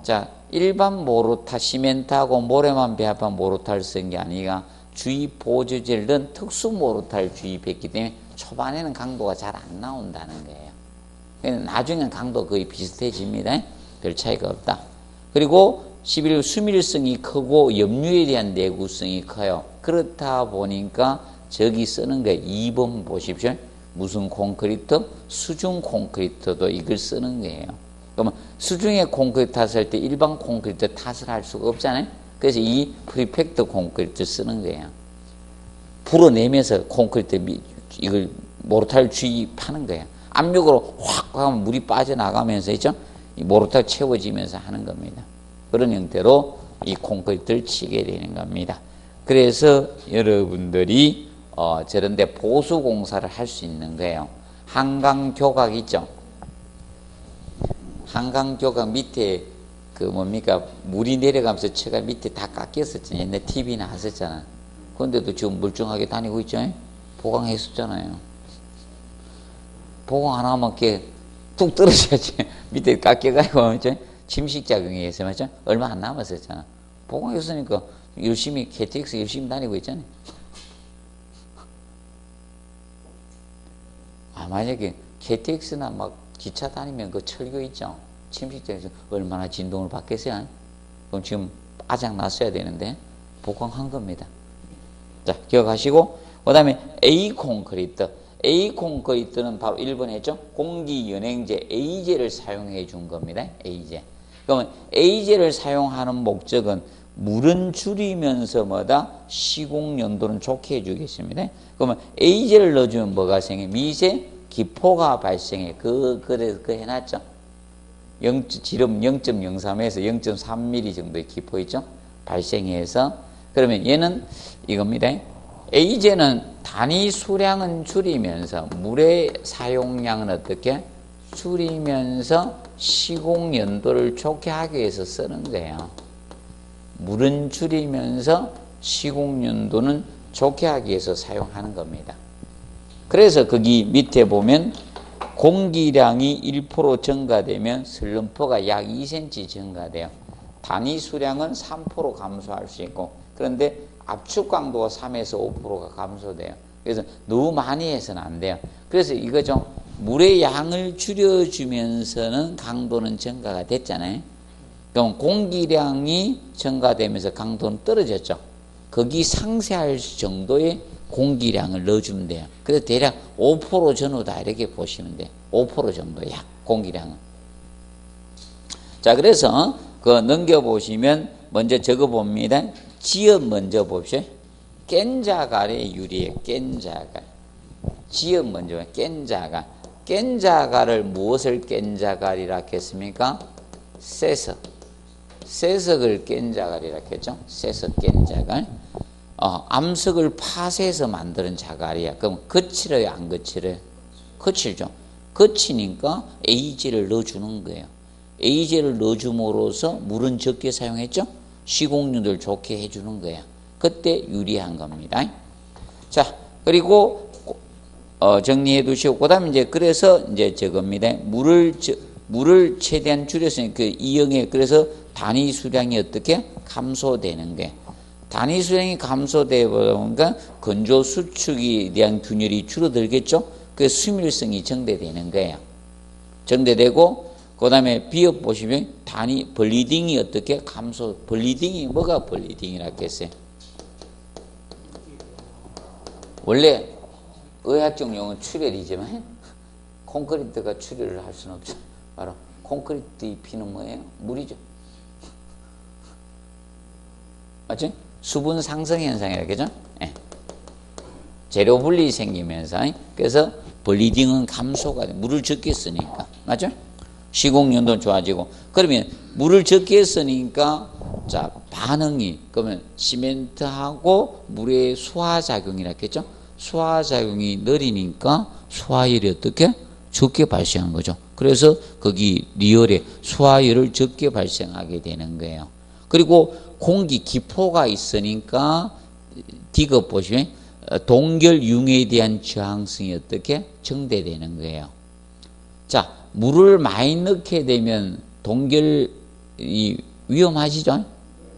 자, 일반 모르타 시멘트하고 모래만 배합한 모르타를 쓴 게 아니라 주입 보조제를 넣은 특수 모르타를 주입했기 때문에 초반에는 강도가 잘 안 나온다는 거예요. 나중에는 강도 거의 비슷해집니다. 별 차이가 없다. 그리고 11. 수밀성이 크고 염류에 대한 내구성이 커요. 그렇다 보니까 저기 쓰는 거 2번 보십시오. 무슨 콘크리트? 수중 콘크리트도 이걸 쓰는 거예요. 그러면 수중에 콘크리트 탓을 할 때 일반 콘크리트 탓을 할 수가 없잖아요. 그래서 이 프리팩트 콘크리트 쓰는 거예요. 불어내면서 콘크리트 이걸 모르타를 주입하는 거예요. 압력으로 확 하면 물이 빠져나가면서 있죠? 이 모르타를 채워지면서 하는 겁니다. 그런 형태로 이 콘크리트를 치게 되는 겁니다. 그래서 여러분들이 저런데 보수 공사를 할 수 있는 거예요. 한강 교각 있죠? 한강 교각 밑에 그 뭡니까 물이 내려가면서 채가 밑에 다 깎였었잖아요. 옛날 TV 나왔었잖아. 그런데도 지금 멀쩡하게 다니고 있죠. 보강했었잖아요. 보강 안 하면 이렇게 뚝 떨어져야지. 밑에 깎여가지고, 침식작용에 의해서, 맞죠? 얼마 안 남았었잖아. 보강했으니까 열심히, KTX 열심히 다니고 있잖아요. 만약에 KTX나 막 기차 다니면 그 철교 있죠? 침식작용에서 얼마나 진동을 받겠어요? 그럼 지금 아작 났어야 되는데, 보강한 겁니다. 자, 기억하시고, 그 다음에 A 콘크리트. A 콘크리트는 바로 1번 했죠? 공기연행제 A제를 사용해 준 겁니다. A제. 그러면 A제를 사용하는 목적은 물은 줄이면서 뭐다? 시공 연도는 좋게 해주겠습니다. 그러면 A제를 넣어주면 뭐가 생겨? 미세 기포가 발생해. 그래서 해놨죠? 지름 0.03에서 0.3mm 정도의 기포 있죠? 발생해서. 그러면 얘는 이겁니다. A제는 단위 수량은 줄이면서 물의 사용량은 어떻게? 줄이면서 시공 연도를 좋게 하기 위해서 쓰는 거예요. 물은 줄이면서 시공 연도는 좋게 하기 위해서 사용하는 겁니다. 그래서 거기 밑에 보면 공기량이 1% 증가되면 슬럼프가 약 2cm 증가돼요. 단위 수량은 3% 감소할 수 있고, 그런데 압축 강도가 3에서 5%가 감소돼요. 그래서 너무 많이 해서는 안 돼요. 그래서 이거죠. 물의 양을 줄여주면서는 강도는 증가가 됐잖아요. 그럼 공기량이 증가되면서 강도는 떨어졌죠. 거기 상쇄할 정도의 공기량을 넣어주면 돼요. 그래서 대략 5% 전후다 이렇게 보시면 돼요. 5% 정도 약 공기량은. 자, 그래서 그거 넘겨보시면 먼저 적어봅니다. 지연 먼저 봅시오. 깬자갈에 유리해. 깬자갈. 지연 먼저 봐요. 깬자갈. 깬자갈을 무엇을 깬자갈이라 했습니까? 세석. 세석을 깬자갈이라 했죠. 세석 깬자갈. 암석을 파쇄해서 만드는 자갈이야. 그럼 거칠어요, 안 거칠어요? 거칠죠. 거치니까 A제를 넣어주는 거예요. A제를 넣어줌으로써 물은 적게 사용했죠. 시공률을 좋게 해주는 거야. 그때 유리한 겁니다. 자, 그리고 정리해 두시고, 그 다음에 이제 그래서 이제 저겁니다. 물을 최대한 줄였으니까 그 이형에 그래서 단위 수량이 어떻게 감소되는 게. 단위 수량이 감소되다 보니까 건조 수축에 대한 균열이 줄어들겠죠. 그 수밀성이 정대되는 거예요. 정대되고, 그 다음에 비업 보시면 단위 블리딩이 어떻게 감소, 블리딩이 뭐가 블리딩이라 했어요? 원래 의학적 용어는 출혈이지만 콘크리트가 출혈을 할 수는 없죠. 바로 콘크리트의 피는 뭐예요? 물이죠. 맞죠? 수분 상승 현상이라고 그죠? 네. 재료 분리 생기면서 그래서 블리딩은 감소가 돼. 물을 적게 쓰니까. 맞죠? 시공 연도는 좋아지고. 그러면 물을 적게 쓰니까 자, 반응이 그러면 시멘트하고 물의 수화작용이라 했죠? 수화작용이 느리니까 수화열이 어떻게? 적게 발생한 거죠. 그래서 거기 리얼에 수화열을 적게 발생하게 되는 거예요. 그리고 공기 기포가 있으니까 디귿 보시면 동결 융에 대한 저항성이 어떻게? 정대되는 거예요. 자, 물을 많이 넣게 되면 동결이 위험하시죠?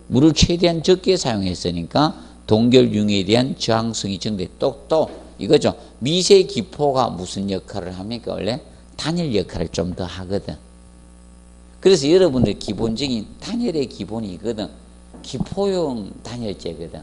물을 최대한 적게 사용했으니까 동결 융에 대한 저항성이 정대. 또 이거죠. 미세 기포가 무슨 역할을 합니까? 원래 단열 역할을 좀 더 하거든. 그래서 여러분들 기본적인 단열의 기본이 이거든. 기포용 단열재거든.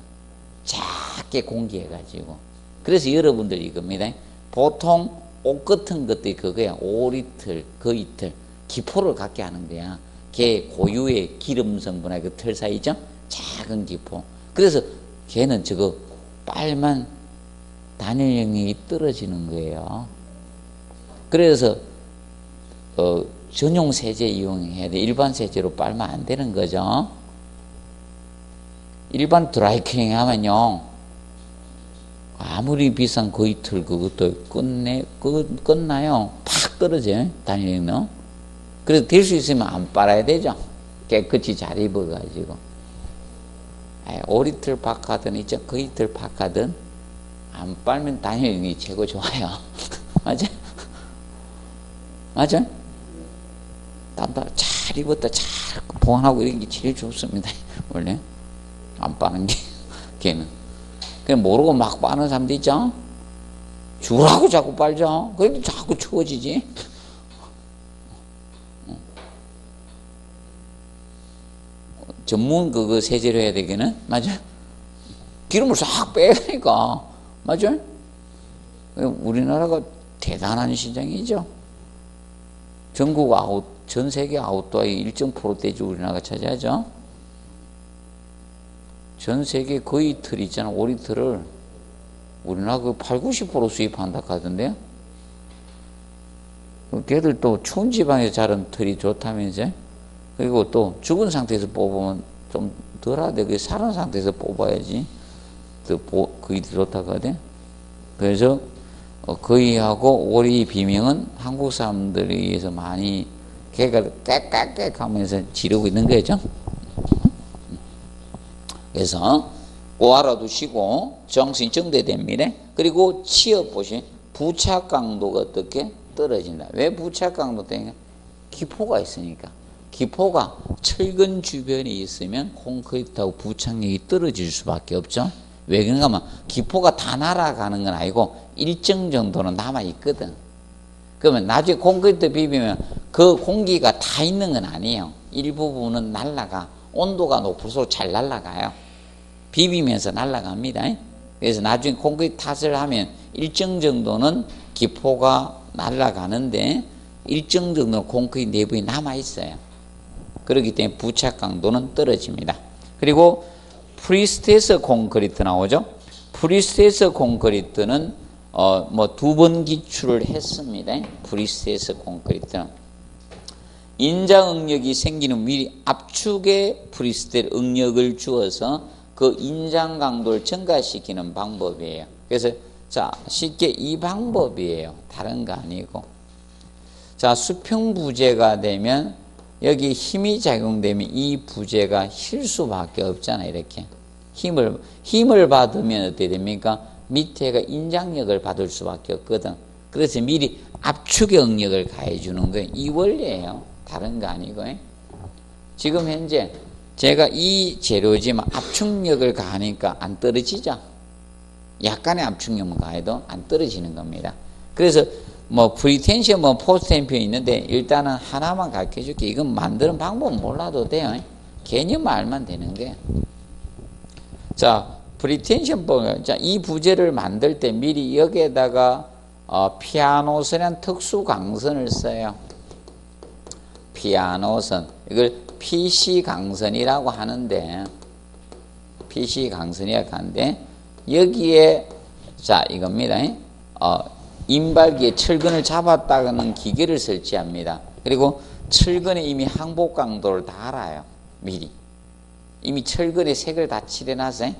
작게 공기해가지고. 그래서 여러분들 이겁니다. 보통 옷 같은 것들이 그거야. 오리틀, 거이틀. 기포를 갖게 하는 거야. 걔 고유의 기름 성분하고 그 털 사이죠? 작은 기포. 그래서 걔는 저거 빨만 단열 영역이 떨어지는 거예요. 그래서 전용 세제 이용해야 돼. 일반 세제로 빨면 안 되는 거죠. 일반 드라이클링 하면요, 아무리 비싼 거이틀 그것도 끝나요. 팍 떨어져요. 단열 영역. 그래서 될 수 있으면 안 빨아야 되죠. 깨끗이 잘 입어가지고. 오리틀 박하든 이제 그 이틀 박하든 안 빨면 당연히 최고 좋아요. 맞아? 맞아? 땀다 잘 입었다 잘 보관하고 이런 게 제일 좋습니다. 원래 안 빠는 게 걔는 그냥 모르고 막 빠는 사람도 있죠. 주라고 자꾸 빨죠. 그래도 자꾸 추워지지. 전문 그거 세제로 해야 되겠는? 맞아? 기름을 싹 빼니까. 맞아? 우리나라가 대단한 시장이죠. 전 세계 아웃도어의 일정 %대지 우리나라가 차지하죠. 전 세계 거의 틀 있잖아. 오리틀을 우리나라 그 80~90% 수입한다 하던데요. 걔들 또 추운 지방에서 자른 틀이 좋다면서. 그리고 또 죽은 상태에서 뽑으면 좀 덜하대. 그 살은 상태에서 뽑아야지. 거의 좋다고 하대. 그래서 거의하고 오리 비명은 한국 사람들에 의해서 많이 개가 꽥꽥꽥 하면서 지르고 있는 거죠. 그래서 꼭 알아두시고 정신 정대됩니다. 그리고 취업 보시 부착 강도가 어떻게 떨어진다. 왜 부착 강도 때문에? 기포가 있으니까. 기포가 철근 주변에 있으면 콘크리트하고 부착력이 떨어질 수밖에 없죠. 왜 그런가 하면 기포가 다 날아가는 건 아니고 일정 정도는 남아있거든. 그러면 나중에 콘크리트 비비면 그 공기가 다 있는 건 아니에요. 일부분은 날아가. 온도가 높을수록 잘 날아가요. 비비면서 날아갑니다. 그래서 나중에 콘크리트 탓을 하면 일정 정도는 기포가 날아가는데 일정 정도는 콘크리트 내부에 남아있어요. 그렇기 때문에 부착 강도는 떨어집니다. 그리고 프리스트레스 콘크리트 나오죠. 프리스트레스 콘크리트는 뭐 2번 기출을 했습니다. 프리스트레스 콘크리트는 인장 응력이 생기는 미리 압축에 프리스트레스 응력을 주어서 그 인장 강도를 증가시키는 방법이에요. 그래서 자 쉽게 이 방법이에요. 다른 거 아니고. 자 수평 부재가 되면 여기 힘이 작용되면 이 부재가 힐 수밖에 없잖아. 이렇게 힘을 받으면 어떻게 됩니까? 밑에가 인장력을 받을 수밖에 없거든. 그래서 미리 압축의 응력을 가해 주는 거예요. 이 원리예요. 다른 거 아니고. 지금 현재 제가 이 재료지만 압축력을 가하니까 안 떨어지죠. 약간의 압축력만 가해도 안 떨어지는 겁니다. 그래서 뭐 프리텐션, 뭐 포스텐션 있는데 일단은 하나만 가르쳐 줄게. 이건 만드는 방법은 몰라도 돼요. 개념 알면 되는 게. 자, 프리텐션법. 자, 이 부재를 만들 때 미리 여기에다가 피아노선이라는 특수 강선을 써요. 피아노선. 이걸 PC 강선이라고 하는데, PC 강선이라고 하는데, 여기에, 자, 이겁니다. 인발기에 철근을 잡았다는 기계를 설치합니다. 그리고 철근에 이미 항복 강도를 다 알아요. 미리. 이미 철근에 색을 다 칠해놨어요.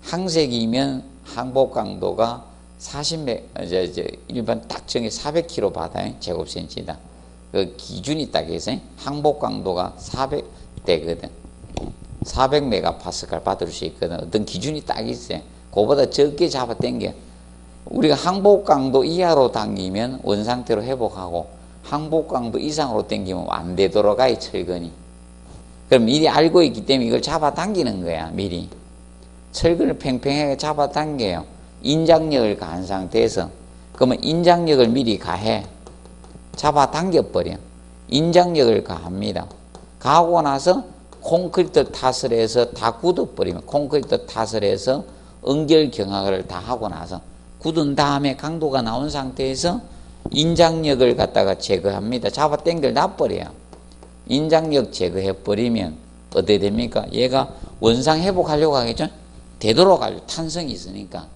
항색이면 항복 강도가 일반 딱 정해 400kg 받아요. 제곱센치다. 그 기준이 딱 있어요. 항복 강도가 400대거든. 400메가파스칼 받을 수 있거든. 어떤 기준이 딱 있어요. 그거보다 적게 잡아 당겨. 우리가 항복 강도 이하로 당기면 원상태로 회복하고 항복 강도 이상으로 당기면 안 되도록 가요. 철근이. 그럼 미리 알고 있기 때문에 이걸 잡아 당기는 거야. 미리. 철근을 팽팽하게 잡아 당겨요. 인장력을 가한 상태에서. 그러면 인장력을 미리 가해. 잡아 당겨버려. 인장력을 가합니다. 가하고 나서 콘크리트 탓을 해서 다 굳어버리면 콘크리트 탓을 해서 응결 경합을 다 하고 나서 굳은 다음에 강도가 나온 상태에서 인장력을 갖다가 제거합니다. 잡아 당겨 놔버려요. 인장력 제거해버리면 어떻게 됩니까? 얘가 원상 회복하려고 하겠죠? 되돌아가려고 탄성이 있으니까.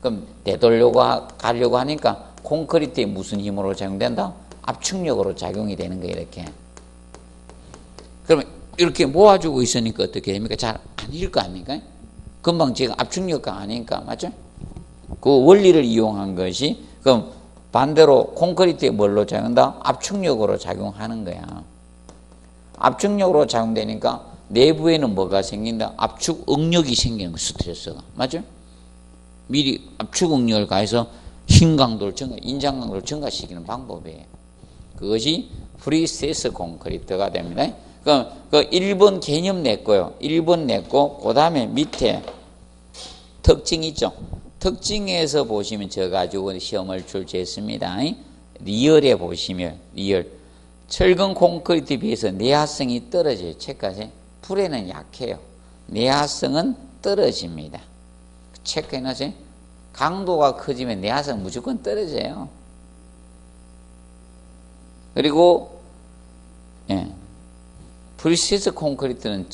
그럼 되돌려고 하니까 콘크리트에 무슨 힘으로 작용된다? 압축력으로 작용이 되는 거예요. 이렇게. 그러면 이렇게 모아주고 있으니까 어떻게 됩니까? 잘 아닐 거 아닙니까? 금방 제가 압축력가 아니니까. 맞죠? 그 원리를 이용한 것이 그럼 반대로 콘크리트에 뭘로 작용한다? 압축력으로 작용하는 거야. 압축력으로 작용되니까 내부에는 뭐가 생긴다? 압축 응력이 생기는 거, 스트레스가. 맞죠? 미리 압축 응력을 가해서 힘 강도를 증가, 인장 강도를 증가시키는 방법이에요. 그것이 프리스트레스 콘크리트가 됩니다. 그 1번 개념 냈고요. 1번 냈고, 그 다음에 밑에 특징 있죠? 특징에서 보시면 저 가지고 시험을 출제했습니다. 리얼에 보시면, 리얼. 철근 콘크리트에 비해서 내화성이 떨어져요. 체크하세요. 풀에는 약해요. 내화성은 떨어집니다. 체크해놓으세요. 강도가 커지면 내화성 무조건 떨어져요. 그리고, 프리시스 콘크리트는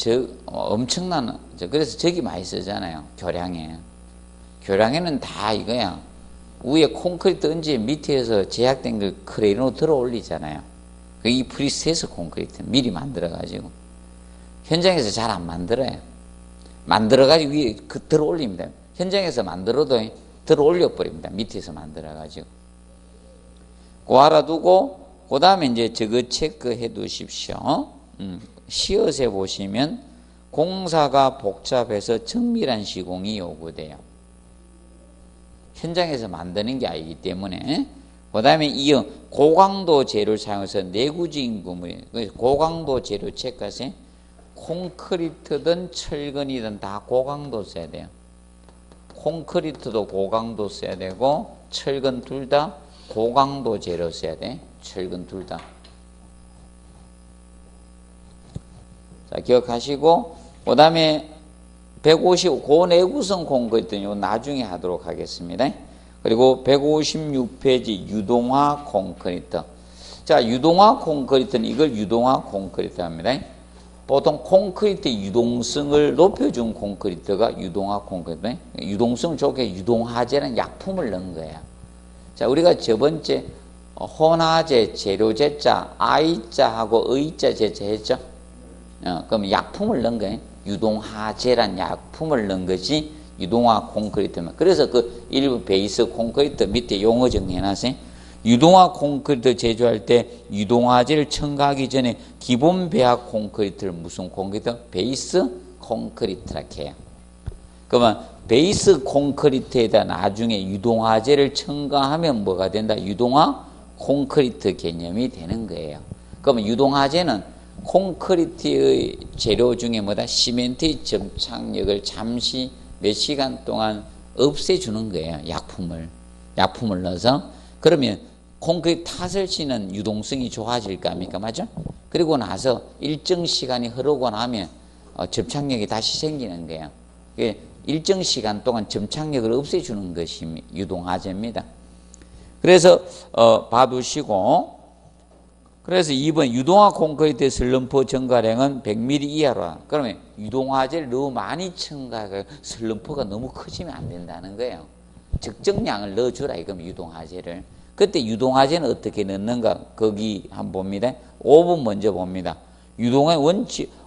엄청난, 그래서 저기 많이 쓰잖아요. 교량에. 교량에는 다 이거야. 위에 콘크리트 얹지 밑에서 제약된 걸 크레인으로 들어 올리잖아요. 이 프리시스 콘크리트 미리 만들어가지고. 현장에서 잘 안 만들어요. 만들어가지고 위에 들어 올립니다. 현장에서 만들어도 들어 올려버립니다. 밑에서 만들어가지고. 그거 알아두고, 그 다음에 이제 저거 체크해 두십시오. 시옷에 보시면 공사가 복잡해서 정밀한 시공이 요구돼요. 현장에서 만드는 게 아니기 때문에. 그 다음에 이어 고강도 재료를 사용해서 내구적인 구물, 고강도 재료 체크하세요. 콘크리트든 철근이든 다 고강도 써야 돼요. 콘크리트도 고강도 써야 되고, 철근 둘 다 고강도 재료 써야 돼. 철근 둘 다. 자, 기억하시고, 그 다음에 150, 고내구성 콘크리트는 요 나중에 하도록 하겠습니다. 그리고 156페이지 유동화 콘크리트. 자, 유동화 콘크리트는 이걸 유동화 콘크리트 합니다. 보통 콘크리트 유동성을 높여준 콘크리트가 유동화 콘크리트. 유동성을 좋게 유동화제라는 약품을 넣은 거예요. 자, 우리가 저번째 혼화제, 재료제자, I자하고 E자 제자 했죠? 그럼 약품을 넣은 거예요. 유동화제란 약품을 넣은 것이 유동화 콘크리트입니다. 그래서 그 일부 베이스 콘크리트 밑에 용어 정리해놨어요. 유동화 콘크리트 제조할 때 유동화제를 첨가하기 전에 기본 배합 콘크리트를 무슨 콘크리트? 베이스 콘크리트라고 해요. 그러면 베이스 콘크리트에다 나중에 유동화제를 첨가하면 뭐가 된다? 유동화 콘크리트 개념이 되는 거예요. 그러면 유동화제는 콘크리트의 재료 중에 뭐다? 시멘트의 접착력을 잠시 몇 시간 동안 없애주는 거예요. 약품을 넣어서. 그러면 콘크리트 탓을 치는 유동성이 좋아질 거 아닙니까? 맞죠? 그리고 나서 일정 시간이 흐르고 나면 접착력이 다시 생기는 거예요. 일정 시간 동안 접착력을 없애주는 것이 유동화제입니다. 그래서 봐두시고, 그래서 2번 유동화 콘크리트 슬럼프 첨가량은 100mm 이하로. 그러면 유동화제를 너무 많이 첨가해서 슬럼프가 너무 커지면 안 된다는 거예요. 적정량을 넣어주라 이거면 유동화제를. 그때 유동화제는 어떻게 넣는가? 거기 한번 봅니다. 5번 먼저 봅니다. 유동화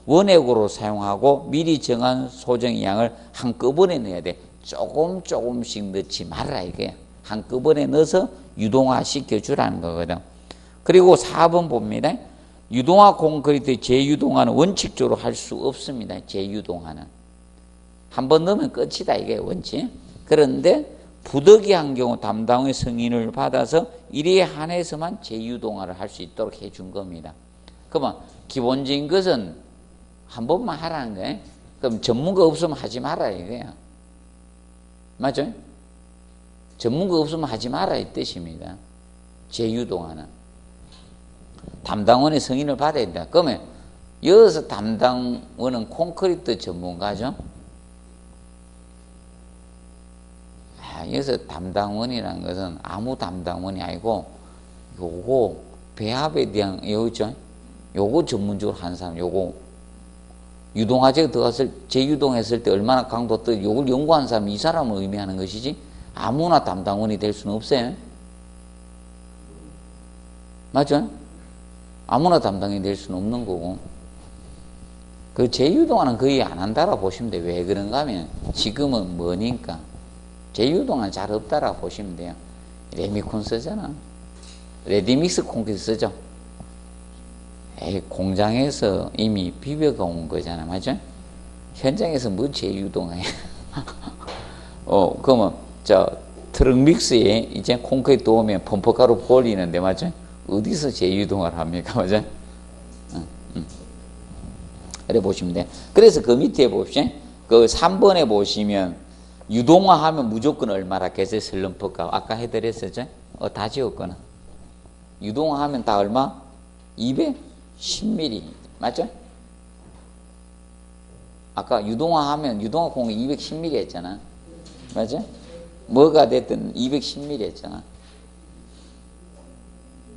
원액으로 사용하고 미리 정한 소정의 양을 한꺼번에 넣어야 돼. 조금씩 넣지 말라 이거야. 한꺼번에 넣어서 유동화 시켜주라는 거거든. 그리고 4번 봅니다. 유동화 콘크리트 재유동화는 원칙적으로 할 수 없습니다. 재유동화는. 한번 넣으면 끝이다 이게 원칙. 그런데 부득이한 경우 담당의 승인을 받아서 이에 한해서만 재유동화를 할 수 있도록 해준 겁니다. 그러면 기본적인 것은 한 번만 하라는 거예요. 그럼 전문가 없으면 하지 마라 이거야. 맞죠? 전문가 없으면 하지 마라 이 뜻입니다. 재유동화는. 담당원의 승인을 받아야 된다. 그러면 여기서 담당원은 콘크리트 전문가죠. 여기서 담당원이라는 것은 아무 담당원이 아니고 요거 배합에 대한 요거죠. 요거 전문적으로 하는 사람, 요거 유동화제가 들어갔을 재유동했을 때 얼마나 강도 떠 요걸 연구하는 사람 이 사람을 의미하는 것이지 아무나 담당원이 될 수는 없어요. 맞죠? 아무나 담당이 될 수는 없는 거고. 그 재유동화는 거의 안 한다라 보시면 돼요. 왜 그런가 하면 지금은 뭐니까 재유동화는 잘 없다라 보시면 돼요. 레미콘 쓰잖아. 레디믹스 콘크리트 쓰죠. 에이, 공장에서 이미 비벼가 온 거잖아, 맞죠? 현장에서 뭐 제유동해? 그러면 트럭 믹스에 이제 콘크리트 오면 펌프가루 버리는데, 맞죠? 어디서 제유동을 합니까, 맞죠? 그래 보시면 돼. 그래서 그 밑에 봅시다. 그 3번에 보시면 유동화하면 무조건 얼마라 계세 슬럼프가 아까 해드렸었죠? 다 지웠거나. 유동화하면 다 얼마? 210mm 맞죠? 아까 유동화하면 유동화 공이 210mm 했잖아. 맞죠? 뭐가 됐든 210mm 했잖아.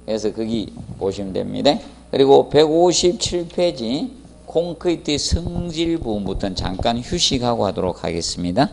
그래서 거기 보시면 됩니다. 그리고 157페이지 콘크리트 성질 부분부터는 잠깐 휴식하고 하도록 하겠습니다.